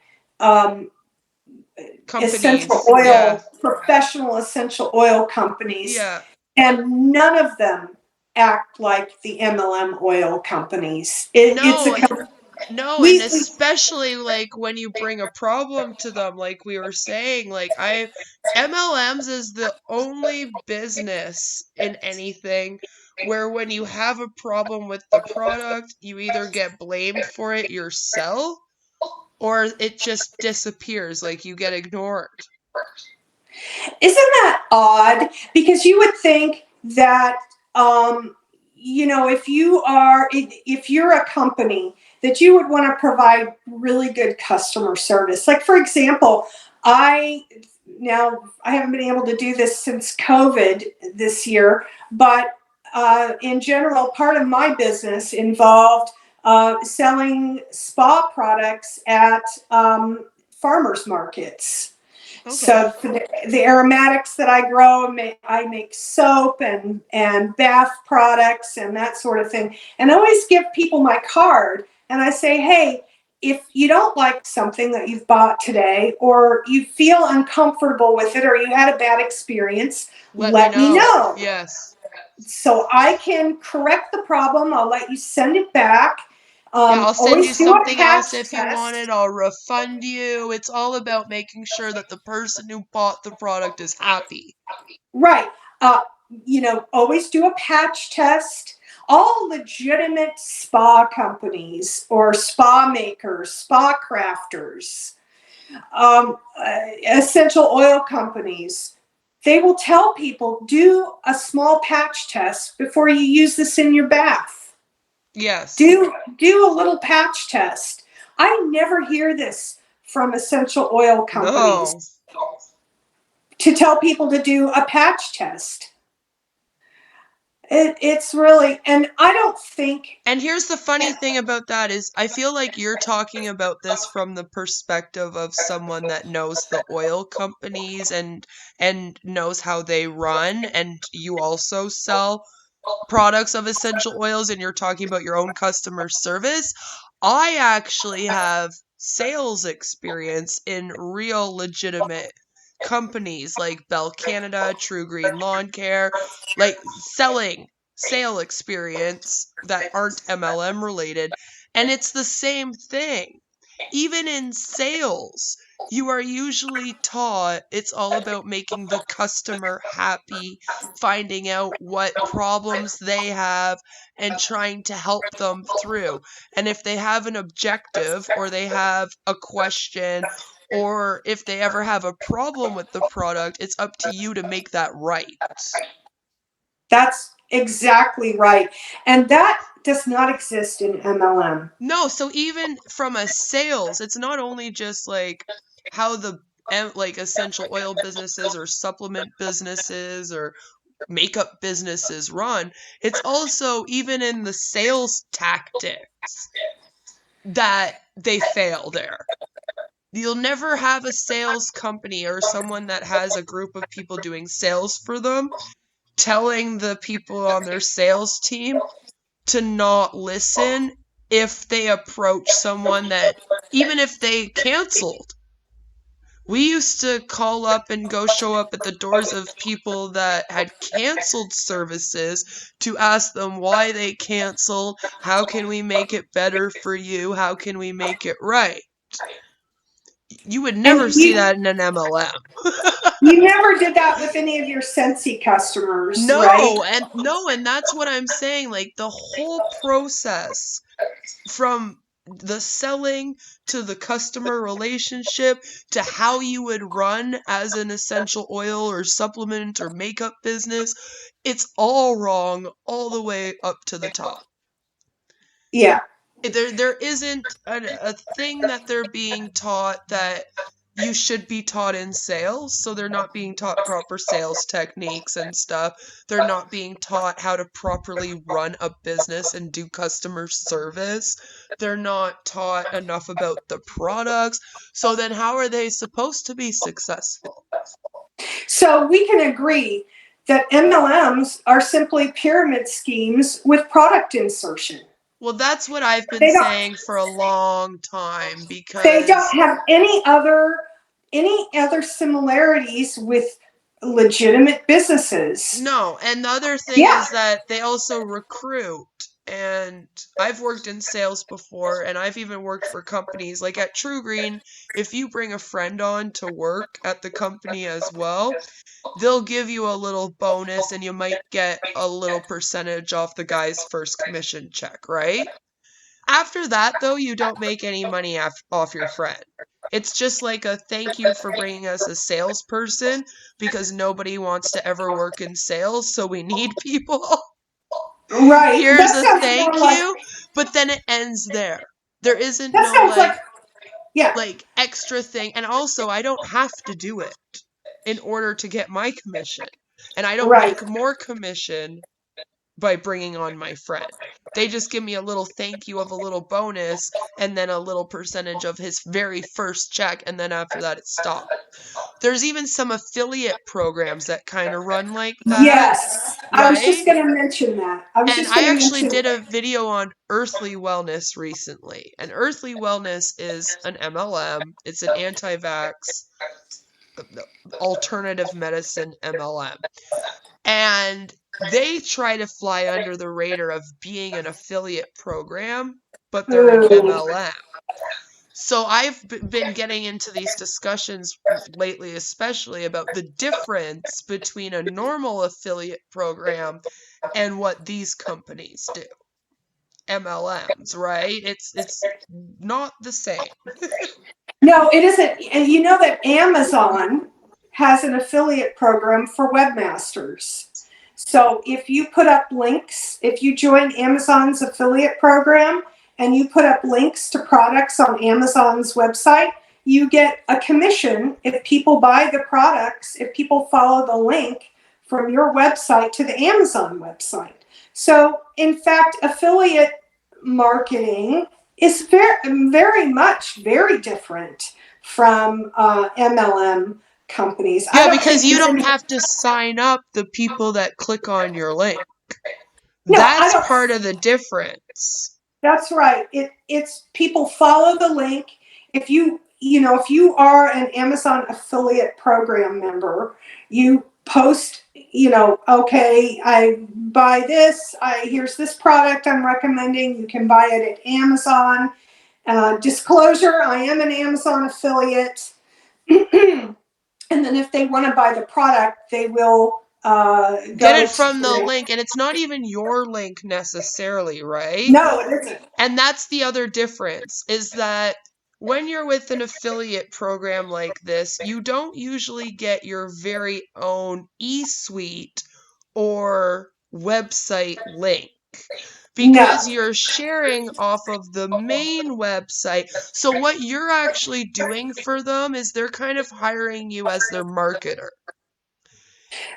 essential oil, professional essential oil companies. Yeah. And none of them act like the MLM oil companies. No, and especially like when you bring a problem to them, like we were saying, like MLMs is the only business in anything where when you have a problem with the product, you either get blamed for it yourself or it just disappears, like you get ignored. Isn't that odd? Because you would think that, you know, if you're a company, that you would want to provide really good customer service. Like, for example, I haven't been able to do this since COVID this year, but in general, part of my business involved selling spa products at farmers markets. Okay. So the aromatics that I grow, I make soap and bath products and that sort of thing. And I always give people my card and I say, hey, if you don't like something that you've bought today or you feel uncomfortable with it or you had a bad experience, let me know. Yes. So I can correct the problem. I'll let you send it back. I'll send you something else if you want it. I'll refund you. It's all about making sure that the person who bought the product is happy. Right. You know, always do a patch test. All legitimate spa companies or spa makers, spa crafters, essential oil companies, they will tell people, do a small patch test before you use this in your bath. Yes. Do a little patch test. I never hear this from essential oil companies. No. To tell people to do a patch test. It's really, and I don't think. And here's the funny thing about that is I feel like you're talking about this from the perspective of someone that knows the oil companies and knows how they run, and you also sell products of essential oils and you're talking about your own customer service. I actually have sales experience in real legitimate companies like Bell Canada, True Green Lawn Care, like sale experience that aren't MLM related. And it's the same thing. Even in sales, you are usually taught it's all about making the customer happy, finding out what problems they have, and trying to help them through. And if they have an objective or they have a question or if they ever have a problem with the product, it's up to you to make that right. That's exactly right. And that does not exist in MLM. No, so even from a sales, it's not only just like how the like essential oil businesses or supplement businesses or makeup businesses run, it's also even in the sales tactics that they fail there. You'll never have a sales company or someone that has a group of people doing sales for them telling the people on their sales team to not listen if they approach someone that, even if they canceled. We used to call up and go show up at the doors of people that had canceled services to ask them why they canceled, how can we make it better for you, how can we make it right. You would And never see you that in an MLM. you never did that with any of your Scentsy customers, right? No, and that's what I'm saying. Like the whole process from the selling to the customer relationship to how you would run as an essential oil or supplement or makeup business, it's all wrong all the way up to the top. Yeah. There isn't a thing that they're being taught that you should be taught in sales. So they're not being taught proper sales techniques and stuff. They're not being taught how to properly run a business and do customer service. They're not taught enough about the products. So then how are they supposed to be successful? So we can agree that MLMs are simply pyramid schemes with product insertion. Well, that's what I've been They don't saying for a long time they don't because have any other similarities with legitimate businesses. no, and the other thing Yeah. is that they also recruit. And I've worked in sales before, and I've even worked for companies. Like at True Green, if you bring a friend on to work at the company as well, they'll give you a little bonus and you might get a little percentage off the guy's first commission check, right? After that, though, you don't make any money off your friend. It's just like a thank you for bringing us a salesperson because nobody wants to ever work in sales, so we need people. Right. Here's That a sounds more thank like you, but then it ends there. There isn't that no sounds like yeah. like extra thing, and also I don't have to do it in order to get my commission. And I don't Right. make more commission by bringing on my friend. They just give me a little thank you of a little bonus and then a little percentage of his very first check, and then after that it stops. There's even some affiliate programs that kind of run like that, Yes. I was just right? going to mention that. I was And just I going to actually mention did a video on earthly wellness recently. And earthly wellness is an MLM. It's an anti-vax alternative medicine MLM. And they try to fly under the radar of being an affiliate program, but they're an Ooh. MLM. So I've been getting into these discussions lately, especially about the difference between a normal affiliate program and what these companies do. MLMs, right? It's not the same. No, it isn't. And you know that Amazon has an affiliate program for webmasters. So if you put up links, if you join Amazon's affiliate program and you put up links to products on Amazon's website, you get a commission if people buy the products, if people follow the link from your website to the Amazon website. So, in fact, affiliate marketing is very much very different from MLM companies. I Yeah, don't because think you there's don't any. have to sign up the people that click on your link. No, I That's don't. part of the difference. That's right. It's people follow the link. If you are an Amazon affiliate program member, you post, okay, I buy this. Here's this product I'm recommending. You can buy it at Amazon. Disclosure: I am an Amazon affiliate. And then if they want to buy the product, they will Get go it to from the the link. link, and it's not even your link necessarily, right? No, it isn't. And that's the other difference is that when you're with an affiliate program like this, you don't usually get your very own e-suite or website link No. because you're sharing off of the main website. So what you're actually doing for them is they're kind of hiring you as their marketer.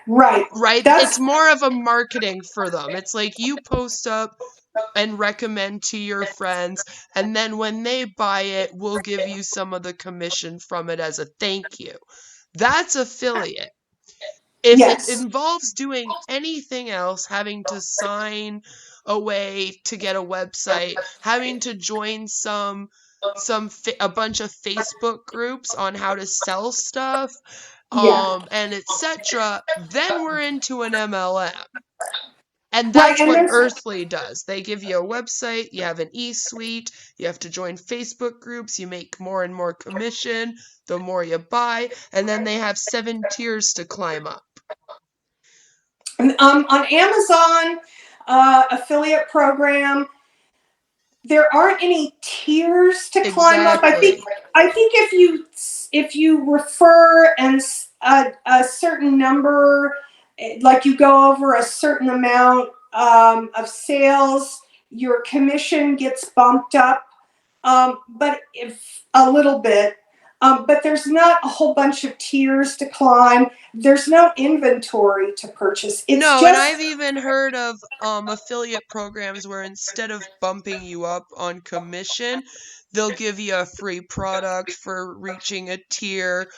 Right. Right? It's That's more of a marketing for them. It's like you post up and recommend to your friends. And then when they buy it, we'll give you some of the commission from it as a thank you. That's affiliate. If it Yes. involves doing anything else, having to sign away to get a website, having to join a bunch of Facebook groups on how to sell stuff, Yeah. and etc., then we're into an MLM. And Right. that's And what there's Earthly does. They give you a website, you have an e-suite, you have to join Facebook groups, you make more and more commission the more you buy, and then they have 7 tiers to climb up. on Amazon affiliate program, there aren't any tiers to climb up. Exactly. I think if you refer and a certain number, like you go over a certain amount of sales, your commission gets bumped up, but if a little bit. But there's not a whole bunch of tiers to climb. There's no inventory to purchase. It's No, and just I've even heard of affiliate programs where instead of bumping you up on commission, they'll give you a free product for reaching a tier,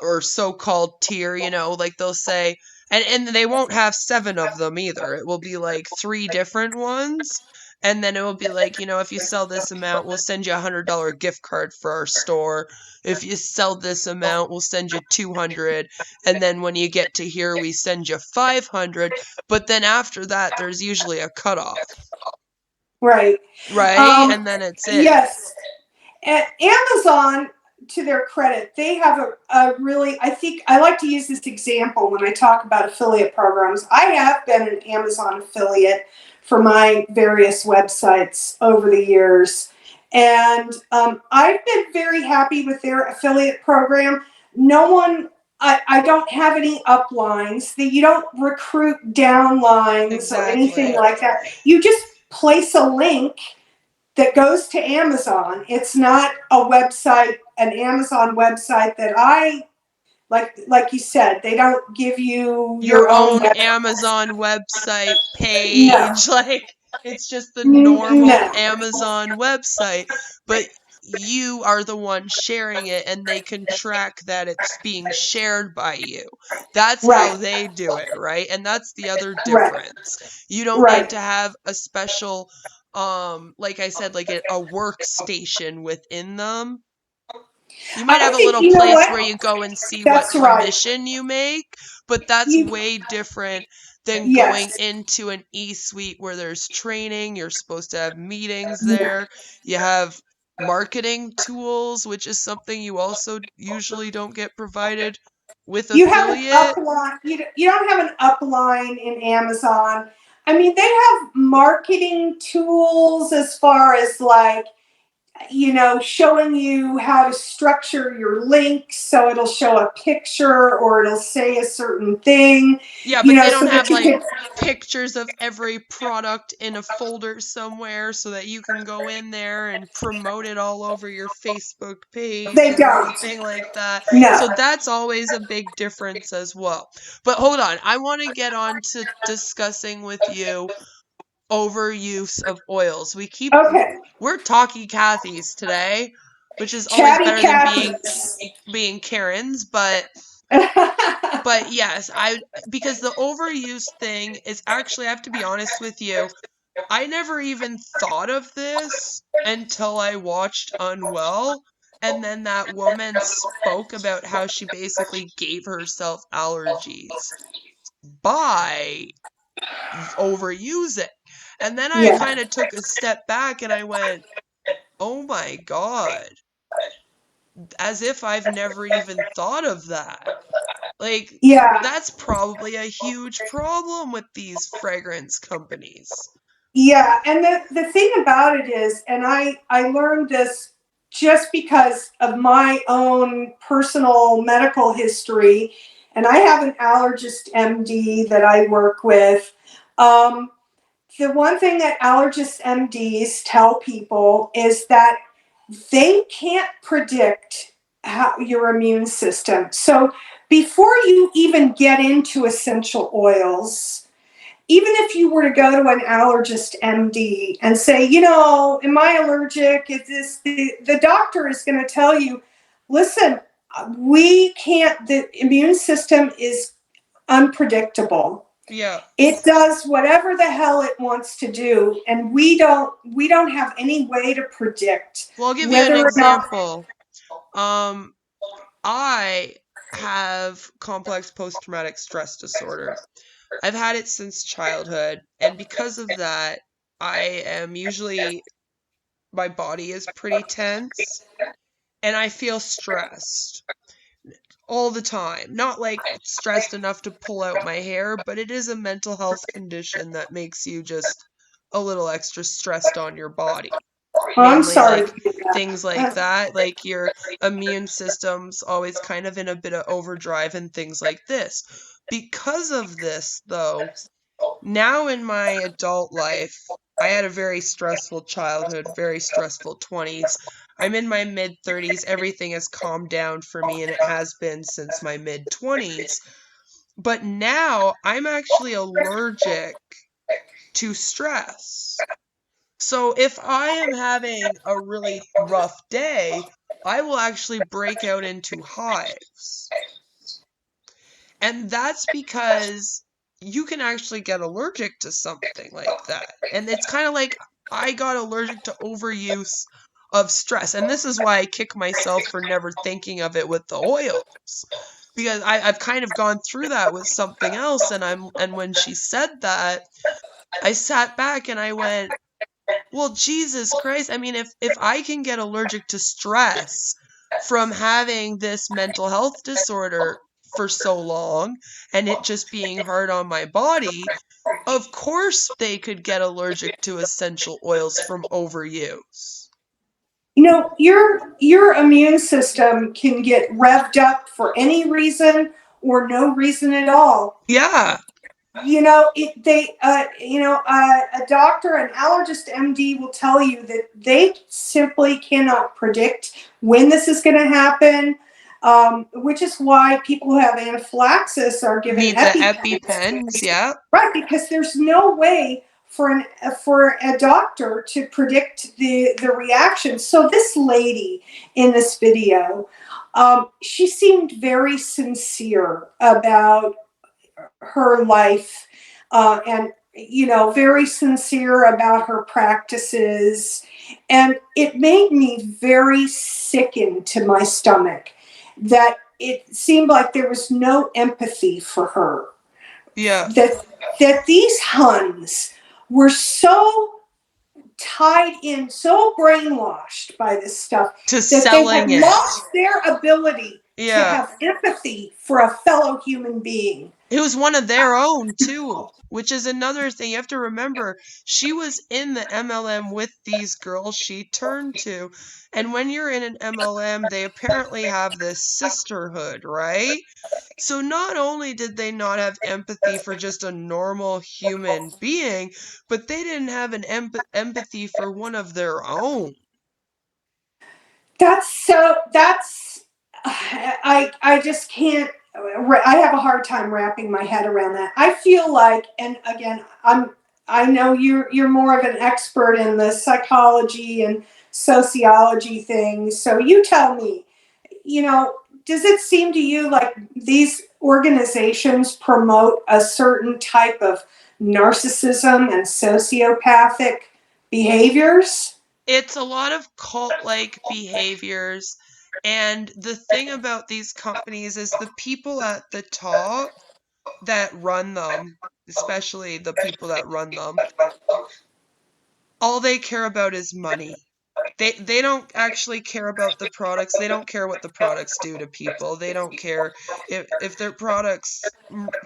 or so-called tier, like they'll say, and they won't have 7 of them either. It will be like 3 different ones. And then it will be like, if you sell this amount, we'll send you $100 gift card for our store. If you sell this amount, we'll send you 200. And then when you get to here, we send you 500. But then after that, there's usually a cutoff, right. right? And then it's it. Yes. At Amazon, to their credit, they have a really, I think, I like to use this example when I talk about affiliate programs. I have been an Amazon affiliate for my various websites over the years. And I've been very happy with their affiliate program. No one, I don't have any uplines. You don't recruit downlines or anything Exactly. like that. You just place a link that goes to Amazon. It's not a website, an Amazon website that I like you said, they don't give you Your your own own website. Amazon website No. page. Like, it's just the normal No. Amazon website, but you are the one sharing it and they can track that it's being shared by you. That's how Right. they do it, right? And that's the other Right. difference. You don't need Right. to have a special, like I said, like a workstation within them. You might have I a think little you know place where what? you go and see what That's right. commission you make, but that's You way different than going yes. into an e-suite where there's training, you're supposed to have meetings Yeah. there, you have marketing tools, which is something you also usually don't get provided with You have an affiliate. upline. You don't have an upline in Amazon. I mean, they have marketing tools as far as like showing you how to structure your links so it'll show a picture or it'll say a certain thing, Yeah, but they so don't that have you like can. pictures of every product in a folder somewhere so that you can go in there and promote it all over your Facebook page They or don't. anything like that. So No. that's always a big difference as well. But hold on, I want to get on to discussing with you overuse of oils. Okay. We're talky Cathy's today, which is always Chatty better than Cathy's. being Karen's, but yes, because the overuse thing is actually, I have to be honest with you, I never even thought of this until I watched Unwell, and then that woman spoke about how she basically gave herself allergies by overusing. And then I Yeah. kind of took a step back and I went, "Oh my God," as if I've never even thought of that. Like, Yeah. that's probably a huge problem with these fragrance companies. Yeah, and the thing about it is, and I learned this just because of my own personal medical history, and I have an allergist MD that I work with. Um, the one thing that allergist MDs tell people is that they can't predict how your immune system. So before you even get into essential oils, even if you were to go to an allergist MD and say, am I allergic? Is this the doctor is going to tell you, listen, we can't, the immune system is unpredictable. Yeah. It does whatever the hell it wants to do, and we don't have any way to predict Well, I'll give you an whether or not. example. Um, I have complex post-traumatic stress disorder. I've had it since childhood, and because of that, I am usually, my body is pretty tense, and I feel stressed all the time. Not like stressed enough to pull out my hair, but it is a mental health condition that makes you just a little extra stressed on your body. I'm Mainly sorry like to hear things like that. that, like your immune system's always kind of in a bit of overdrive and things like this. Because of this, though, now in my adult life, I had a very stressful childhood, very stressful 20s. I'm in my mid 30s. Everything has calmed down for me, and it has been since my mid 20s. But now I'm actually allergic to stress. So if I am having a really rough day, I will actually break out into hives. And that's because you can actually get allergic to something like that. And it's kind of like I got allergic to overuse of stress. And this is why I kick myself for never thinking of it with the oils. Because I've kind of gone through that with something else, and when she said that, I sat back and I went, well, Jesus Christ. I mean, if I can get allergic to stress from having this mental health disorder for so long and it just being hard on my body, of course they could get allergic to essential oils from overuse. Your immune system can get revved up for any reason or no reason at all. Yeah, A doctor, an allergist MD will tell you that they simply cannot predict when this is going to happen, which is why people who have anaphylaxis are given need the EpiPens. EpiPens. Yeah. Right, because there's no way for a doctor to predict the reaction. So this lady in this video, she seemed very sincere about her life, and very sincere about her practices, and it made me very sickened to my stomach that it seemed like there was no empathy for her, Yeah. that these huns were so tied in, so brainwashed by this stuff, To that they had selling it. lost their ability to Yeah. have empathy for a fellow human being. It was one of their own, too, which is another thing. You have to remember, she was in the MLM with these girls she turned to. And when you're in an MLM, they apparently have this sisterhood, right? So not only did they not have empathy for just a normal human being, but they didn't have an empathy for one of their own. That's I just can't. I have a hard time wrapping my head around that. I feel like, and again, I know you're more of an expert in the psychology and sociology things, so you tell me, does it seem to you like these organizations promote a certain type of narcissism and sociopathic behaviors? It's a lot of cult-like behaviors. And the thing about these companies is the people at the top that run them, especially the people that run them, all they care about is money. They don't actually care about the products. They don't care what the products do to people. They don't care if their products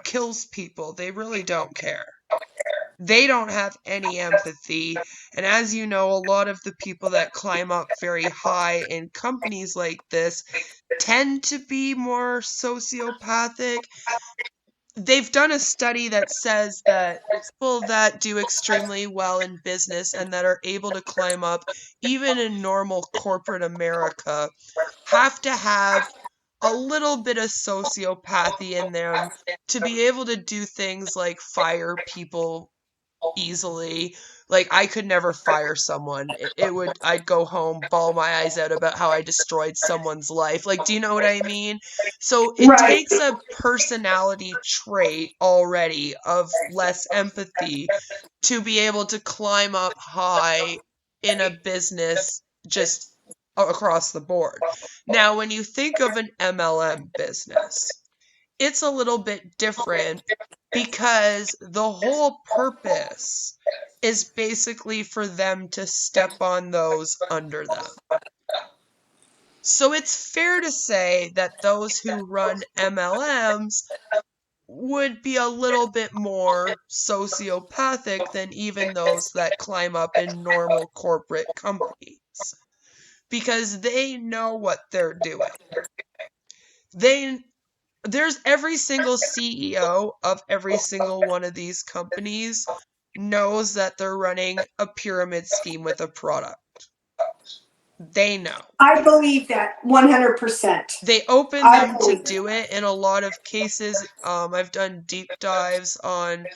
kills people. They really don't care. They don't have any empathy. And as you know, a lot of the people that climb up very high in companies like this tend to be more sociopathic. They've done a study that says that people that do extremely well in business and that are able to climb up, even in normal corporate America, have to have a little bit of sociopathy in them to be able to do things like fire people easily. Like I could never fire someone. I'd go home, bawl my eyes out about how I destroyed someone's life. Like, do you know what I mean? So it Right. takes a personality trait already of less empathy to be able to climb up high in a business just across the board. Now, when you think of an MLM business, it's a little bit different because the whole purpose is basically for them to step on those under them. So it's fair to say that those who run MLMs would be a little bit more sociopathic than even those that climb up in normal corporate companies because they know what they're doing. They there's every single CEO of every single one of these companies knows that they're running a pyramid scheme with a product. They know. I believe that 100%. They open I them to believe do it in a lot of cases. I've done deep dives on,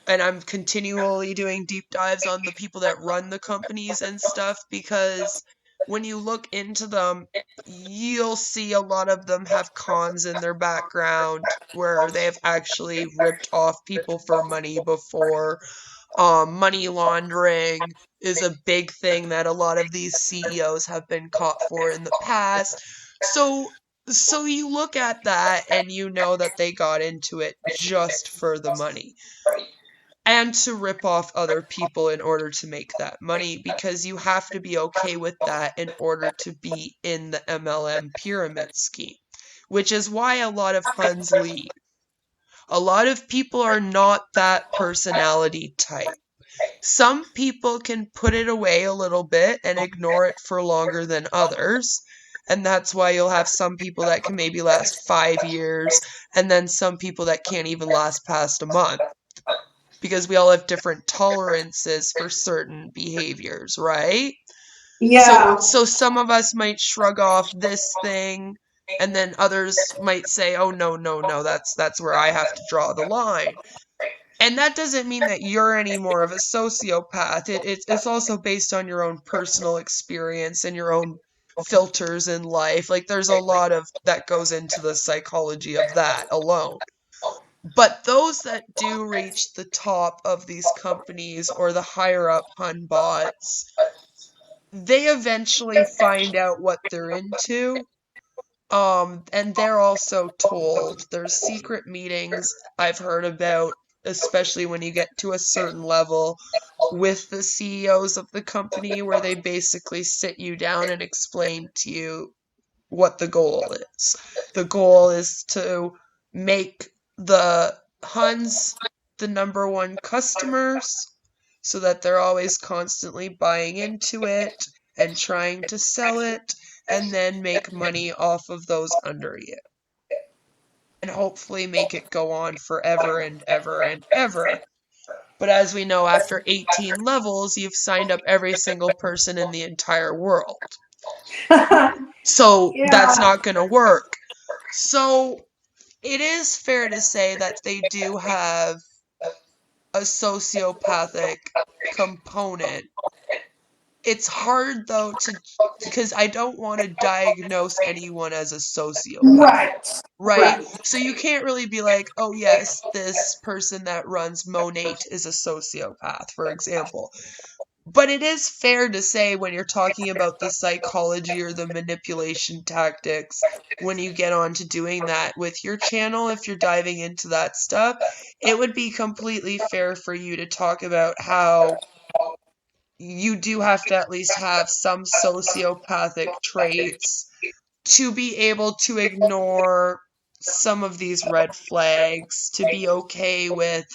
and I'm continually doing deep dives on the people that run the companies and stuff because when you look into them, you'll see a lot of them have cons in their background where they have actually ripped off people for money before. Money laundering is a big thing that a lot of these CEOs have been caught for in the past. So so you look at that and you know that they got into it just for the money and to rip off other people in order to make that money because you have to be okay with that in order to be in the MLM pyramid scheme, which is why a lot of huns leave. A lot of people are not that personality type. Some people can put it away a little bit and ignore it for longer than others. And that's why you'll have some people that can maybe last 5 years, and then some people that can't even last past a month. Because we all have different tolerances for certain behaviors, right? So Yeah. so some of us might shrug off this thing and then others might say, "Oh no, no, no, that's where I have to draw the line." And that doesn't mean that you're any more of a sociopath. It's also based on your own personal experience and your own filters in life. Like there's a lot of that goes into the psychology of that alone. But those that do reach the top of these companies or the higher up hun bots, they eventually find out what they're into. And they're also told there's secret meetings I've heard about, especially when you get to a certain level with the CEOs of the company, where they basically sit you down and explain to you what the goal is. The goal is to make the Huns the number one customers so that they're always constantly buying into it and trying to sell it and then make money off of those under you. And hopefully make it go on forever and ever and ever. But as we know, after 18 levels, you've signed up every single person in the entire world. So that's Yeah. not going to work. So it is fair to say that they do have a sociopathic component. It's hard though to because I don't want to diagnose anyone as a sociopath, Right. right? Right. So you can't really be like, oh yes, this person that runs Monate is a sociopath, for example. But it is fair to say when you're talking about the psychology or the manipulation tactics, when you get on to doing that with your channel, if you're diving into that stuff, it would be completely fair for you to talk about how you do have to at least have some sociopathic traits to be able to ignore some of these red flags, to be okay with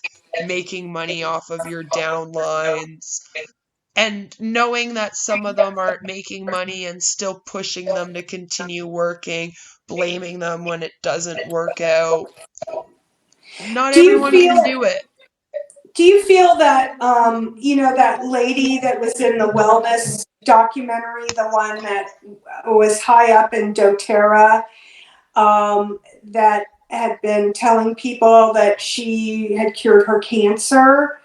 making money off of your downlines and knowing that some of them aren't making money and still pushing them to continue working, blaming them when it doesn't work out. Not Do you everyone can feel do it. do you feel that that lady that was in the wellness documentary, the one that was high up in DoTerra, that had been telling people that she had cured her cancer.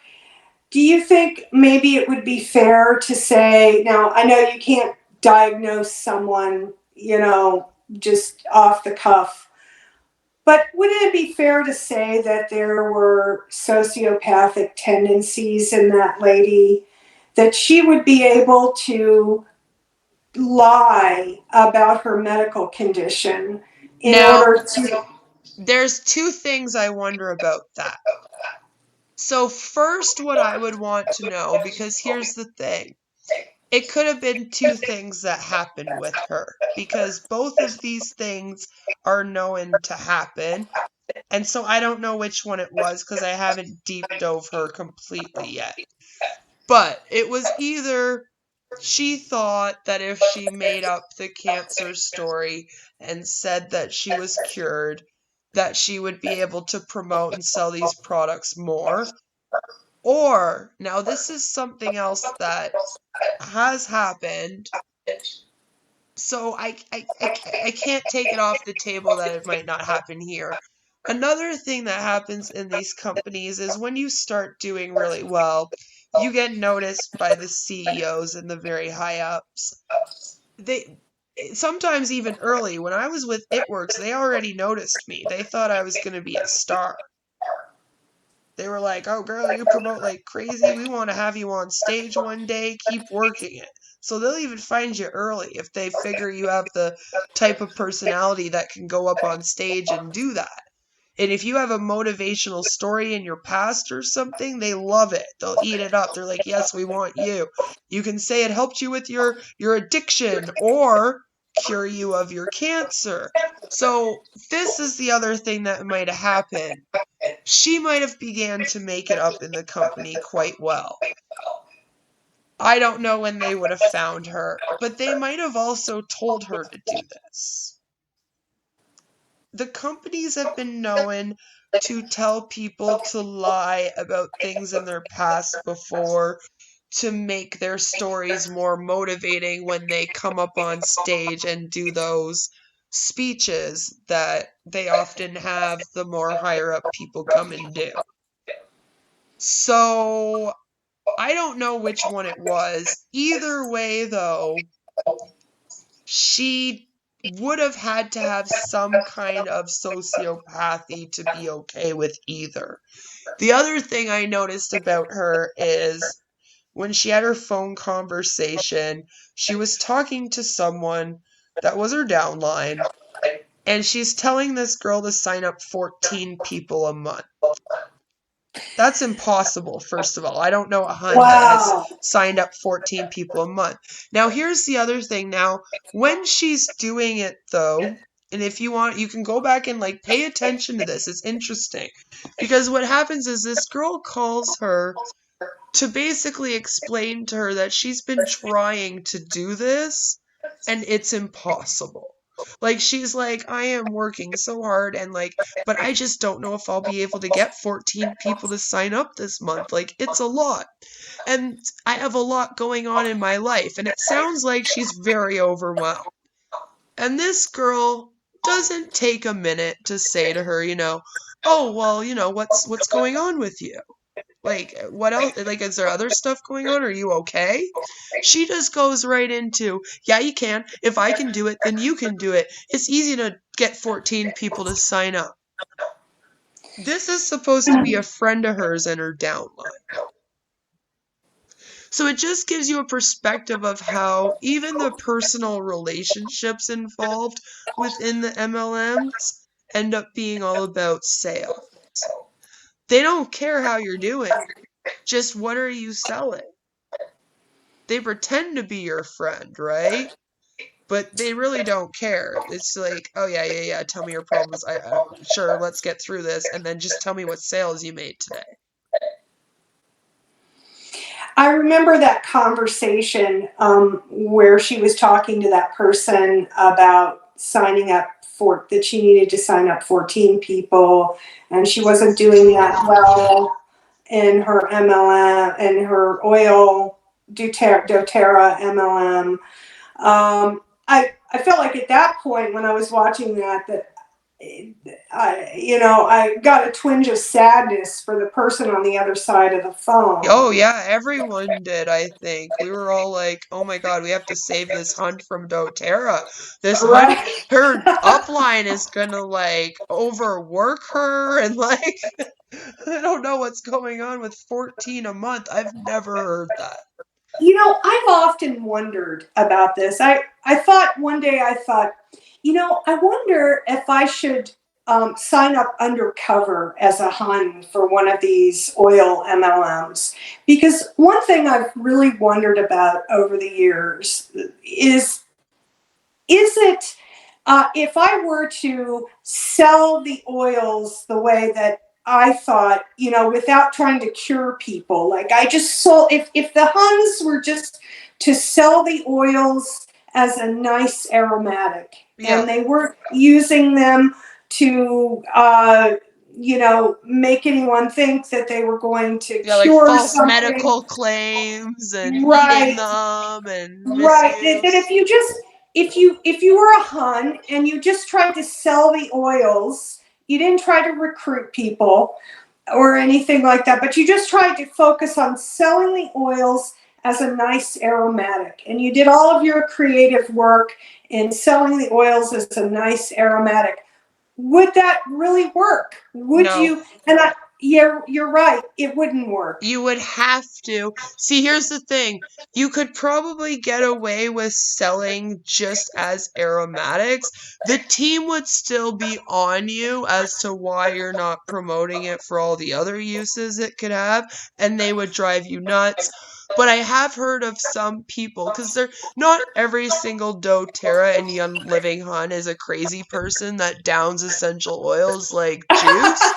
Do you think maybe it would be fair to say, now I know you can't diagnose someone, just off the cuff, but wouldn't it be fair to say that there were sociopathic tendencies in that lady, that she would be able to lie about her medical condition in Now, order to. there's two things I wonder about that. So, first, what I would want to know, because here's the thing, it could have been two things that happened with her, because both of these things are known to happen. And so I don't know which one it was because I haven't deep dove her completely yet. But it was either she thought that if she made up the cancer story and said that she was cured, that she would be able to promote and sell these products more. Or, now this is something else that has happened. So I can't take it off the table that it might not happen here. Another thing that happens in these companies is when you start doing really well, you get noticed by the CEOs and the very high ups. They sometimes even early, when I was with ItWorks, they already noticed me. They thought I was going to be a star. They were like, "Oh, girl, you promote like crazy. We want to have you on stage one day. Keep working it." So they'll even find you early if they figure you have the type of personality that can go up on stage and do that. And if you have a motivational story in your past or something, they love it. They'll eat it up. They're like, "Yes, we want you." You can say it helped you with your addiction or cure you of your cancer. So this is the other thing that might have happened. She might have began to make it up in the company quite well. I don't know when they would have found her, but they might have also told her to do this. The companies have been known to tell people to lie about things in their past before to make their stories more motivating when they come up on stage and do those speeches that they often have the more higher up people come and do. So I don't know which one it was. Either way, though, she would have had to have some kind of sociopathy to be okay with either. The other thing I noticed about her is when she had her phone conversation, she was talking to someone that was her downline, and she's telling this girl to sign up 14 people a month. That's impossible, first of all. I don't know a hun that has Wow. signed up 14 people a month. Now, here's the other thing. Now, when she's doing it, though, and if you want, you can go back and like pay attention to this. It's interesting because what happens is this girl calls her to basically explain to her that she's been trying to do this and it's impossible. Like she's like, "I am working so hard and like, but I just don't know if I'll be able to get 14 people to sign up this month. Like it's a lot. And I have a lot going on in my life." And it sounds like she's very overwhelmed. And this girl doesn't take a minute to say to her, "Oh, well, what's going on with you? Like, what else? Like, is there other stuff going on? Are you okay?" She just goes right into, "Yeah, you can. If I can do it, then you can do it. It's easy to get 14 people to sign up." This is supposed to be a friend of hers and her downline. So it just gives you a perspective of how even the personal relationships involved within the MLMs end up being all about sales. They don't care how you're doing. Just what are you selling? They pretend to be your friend, right? But they really don't care. It's like, "Oh yeah, yeah, yeah. Tell me your problems. I sure, let's get through this, and then just tell me what sales you made today." I remember that conversation where she was talking to that person about signing up for that she needed to sign up 14 people, and she wasn't doing that well in her MLM and her oil DoTerra MLM. I felt like at that point when I was watching that I got a twinge of sadness for the person on the other side of the phone. Oh yeah, everyone did, I think. We were all like, "Oh my God, we have to save this hunt from DoTerra. This hunt, Right. her upline is gonna like overwork her and like I don't know what's going on with 14 a month. I've never heard that." I've often wondered about this. I thought one day, I thought, I wonder if I should sign up undercover as a hun for one of these oil MLMs. Because one thing I've really wondered about over the years is it, if I were to sell the oils the way that I thought, without trying to cure people, like I just sold, if the Huns were just to sell the oils as a nice aromatic Yeah. and they weren't using them to, make anyone think that they were going to Yeah, like cure false something. medical claims and eating Right. them and Right. That misuse. if you were a hun and you just tried to sell the oils, you didn't try to recruit people or anything like that, but you just tried to focus on selling the oils as a nice aromatic. And you did all of your creative work in selling the oils as a nice aromatic. Would that really work? Would No. you? And you're right. It wouldn't work. You would have to. See, here's the thing. You could probably get away with selling just as aromatics. The team would still be on you as to why you're not promoting it for all the other uses it could have, and they would drive you nuts. But I have heard of some people, because they're not every single doTERRA and Young Living Hun is a crazy person that downs essential oils like juice.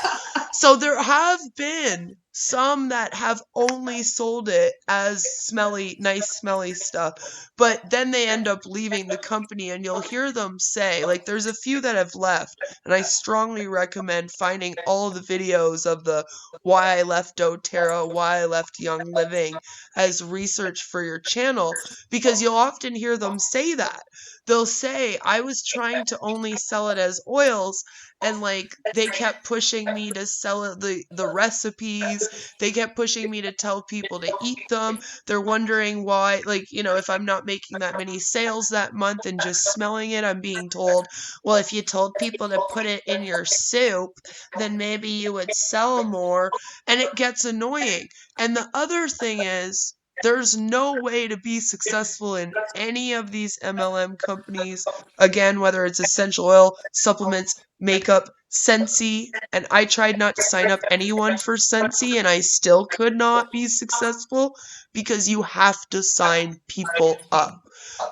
So there have been some that have only sold it as smelly, nice, smelly stuff, but then they end up leaving the company, and you'll hear them say, like, there's a few that have left, and I strongly recommend finding all of the videos of the why I left doTERRA, why I left Young Living as research for your channel, because you'll often hear them say that. They'll say, I was trying to only sell it as oils, and like they kept pushing me to sell it, the recipes. They kept pushing me to tell people to eat them. They're wondering why, like, if I'm not making that many sales that month and just smelling it, I'm being told, well, if you told people to put it in your soup, then maybe you would sell more. And it gets annoying. And the other thing is, there's no way to be successful in any of these MLM companies. Again, whether it's essential oil, supplements, makeup, Scentsy, and I tried not to sign up anyone for Scentsy, and I still could not be successful because you have to sign people up.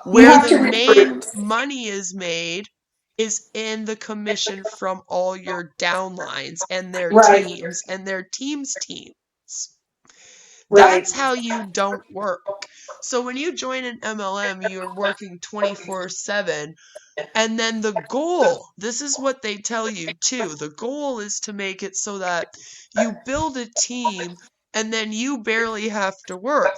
You Where have the to main recruit. money is made is in the commission from all your downlines and their Right. teams and their teams' teams. Right. That's how you don't work. So when you join an MLM, you're working 24/7. And then the goal, this is what they tell you too. The goal is to make it so that you build a team and then you barely have to work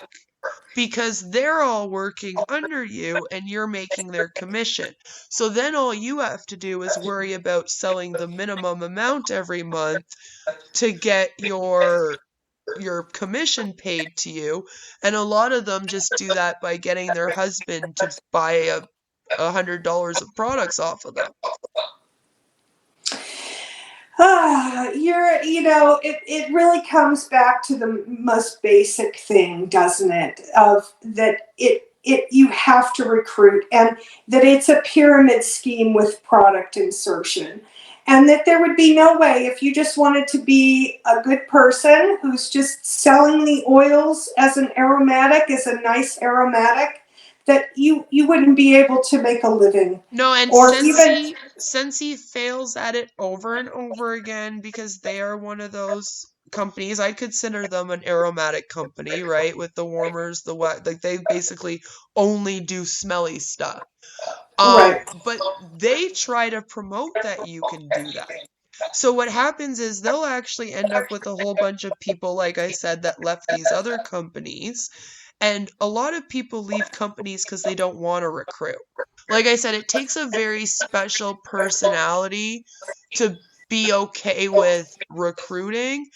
because they're all working under you and you're making their commission. So then all you have to do is worry about selling the minimum amount every month to get your commission paid to you. And a lot of them just do that by getting their husband to buy $100 of products off of them. It really comes back to the most basic thing, doesn't it? Of that you have to recruit, and that it's a pyramid scheme with product insertion. And that there would be no way, if you just wanted to be a good person who's just selling the oils as an aromatic, as a nice aromatic, that you wouldn't be able to make a living. No, and Or even Scentsy fails at it over and over again because they are one of those companies. I consider them an aromatic company, right? With the warmers, the wet, like they basically only do smelly stuff. right. But they try to promote that you can do that. So what happens is they'll actually end up with a whole bunch of people, like I said, that left these other companies. And a lot of people leave companies because they don't want to recruit. Like I said, it takes a very special personality to be okay with recruiting.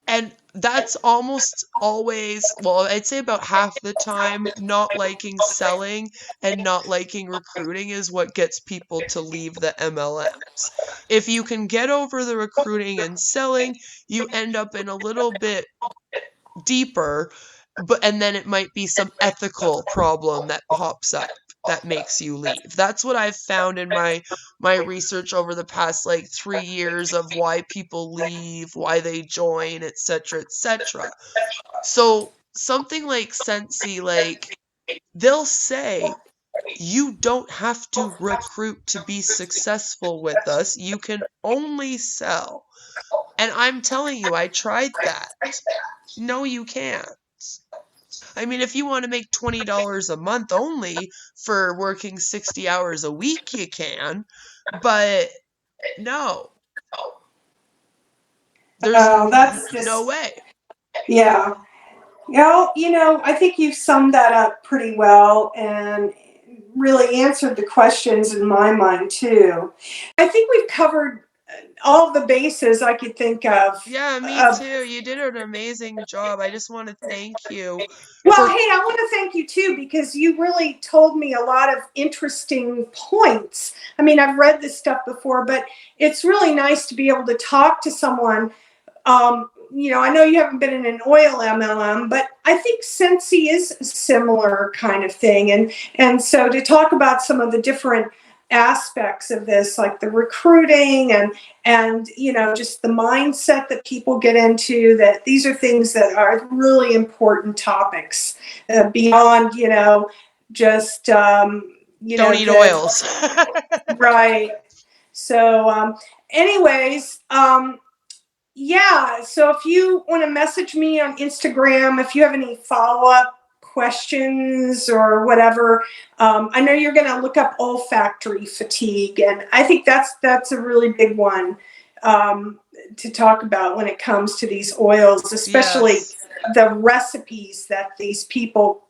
And that's almost always, well, I'd say about half the time, not liking selling and not liking recruiting is what gets people to leave the MLMs. If you can get over the recruiting and selling, you end up in a little bit deeper, and then it might be some ethical problem that pops up that makes you leave. That's what I've found in my research over the past like 3 years of why people leave, why they join, etc., etc. So something like Scentsy, like they'll say you don't have to recruit to be successful with us. You can only sell. And I'm telling you, I tried that. No, you can't. I mean, if you want to make $20 a month only for working 60 hours a week, you can. But no, there's That's no just, way. yeah. Well, I think you've summed that up pretty well and really answered the questions in my mind too. I think we've covered all the bases I could think of. Yeah, me Of too. You did an amazing job. I just want to thank you Well, for. hey, I want to thank you too because you really told me a lot of interesting points. I mean, I've read this stuff before, but it's really nice to be able to talk to someone. I know you haven't been in an oil MLM, but I think Scentsy is a similar kind of thing. And so to talk about some of the different aspects of this, like the recruiting and just the mindset that people get into, that these are things that are really important topics beyond just Don't eat the oils. right. So anyways, yeah, so if you want to message me on Instagram, if you have any follow-up questions or whatever, I know you're going to look up olfactory fatigue, and I think that's a really big one to talk about when it comes to these oils, especially Yes. the recipes that these people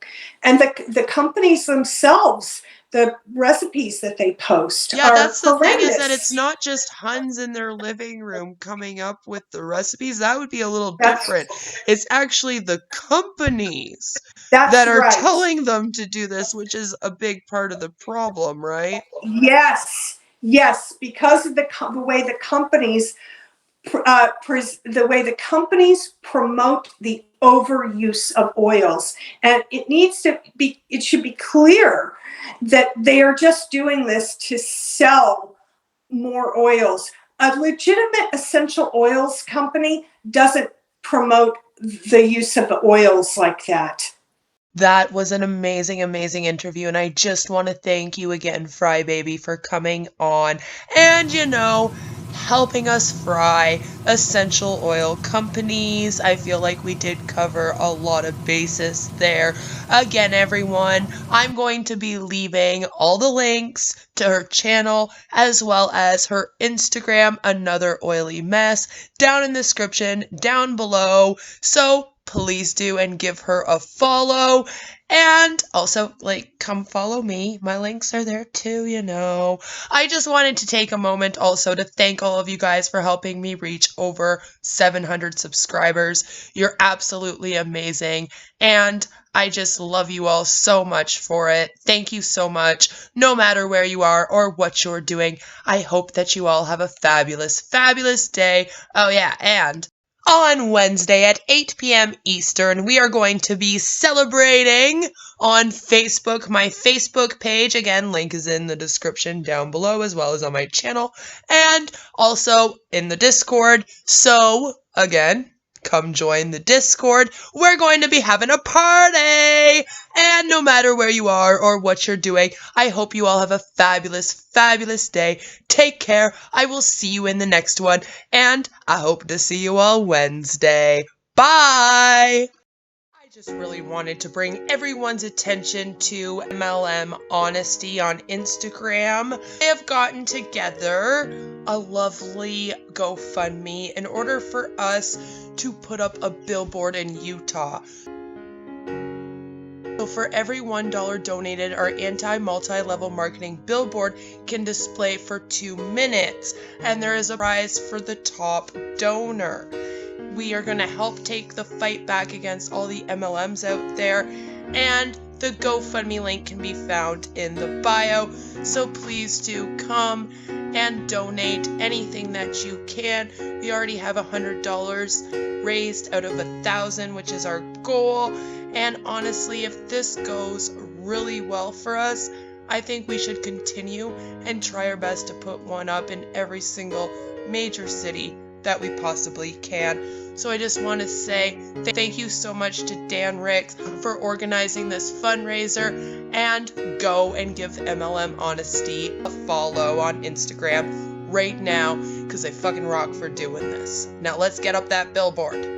and the companies themselves, the recipes that they post Yeah, are that's the thing, is that it's horrendous. not just huns in their living room coming up with the recipes. That would be a little That's different. It's actually the companies that's that are right. telling them to do this, which is a big part of the problem, right? Yes, yes, because of the way the companies the way the companies promote the overuse of oils, and it should be clear that they are just doing this to sell more oils. A legitimate essential oils company doesn't promote the use of the oils like that. That was an amazing, amazing interview, and I just want to thank you again, Frybaby, for coming on and, helping us fry essential oil companies. I feel like we did cover a lot of bases there. Again, everyone, I'm going to be leaving all the links to her channel as well as her Instagram, Another Oily Mess, down in the description down below. So please do and give her a follow. And also, come follow me. My links are there too. I just wanted to take a moment also to thank all of you guys for helping me reach over 700 subscribers. You're absolutely amazing. And I just love you all so much for it. Thank you so much. No matter where you are or what you're doing, I hope that you all have a fabulous, fabulous day. Oh, yeah, and on Wednesday at 8 p.m. Eastern, we are going to be celebrating on Facebook, my Facebook page. Again, link is in the description down below, as well as on my channel, and also in the Discord. So, again, come join the Discord. We're going to be having a party! And no matter where you are or what you're doing, I hope you all have a fabulous, fabulous day. Take care. I will see you in the next one, and I hope to see you all Wednesday. Bye! I just really wanted to bring everyone's attention to MLM Honesty on Instagram. They have gotten together a lovely GoFundMe in order for us to put up a billboard in Utah. So for every $1 donated, our multi-level marketing billboard can display for 2 minutes, and there is a prize for the top donor. We are going to help take the fight back against all the MLMs out there, and the GoFundMe link can be found in the bio, so please do come and donate anything that you can. We already have $100 raised out of 1,000, which is our goal, and honestly, if this goes really well for us, I think we should continue and try our best to put one up in every single major city that we possibly can. So I just want to say thank you so much to Dan Ricks for organizing this fundraiser, and go and give MLM Honesty a follow on Instagram right now, because they fucking rock for doing this. Now let's get up that billboard.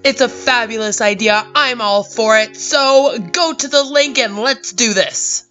It's a fabulous idea. I'm all for it. So go to the link and let's do this.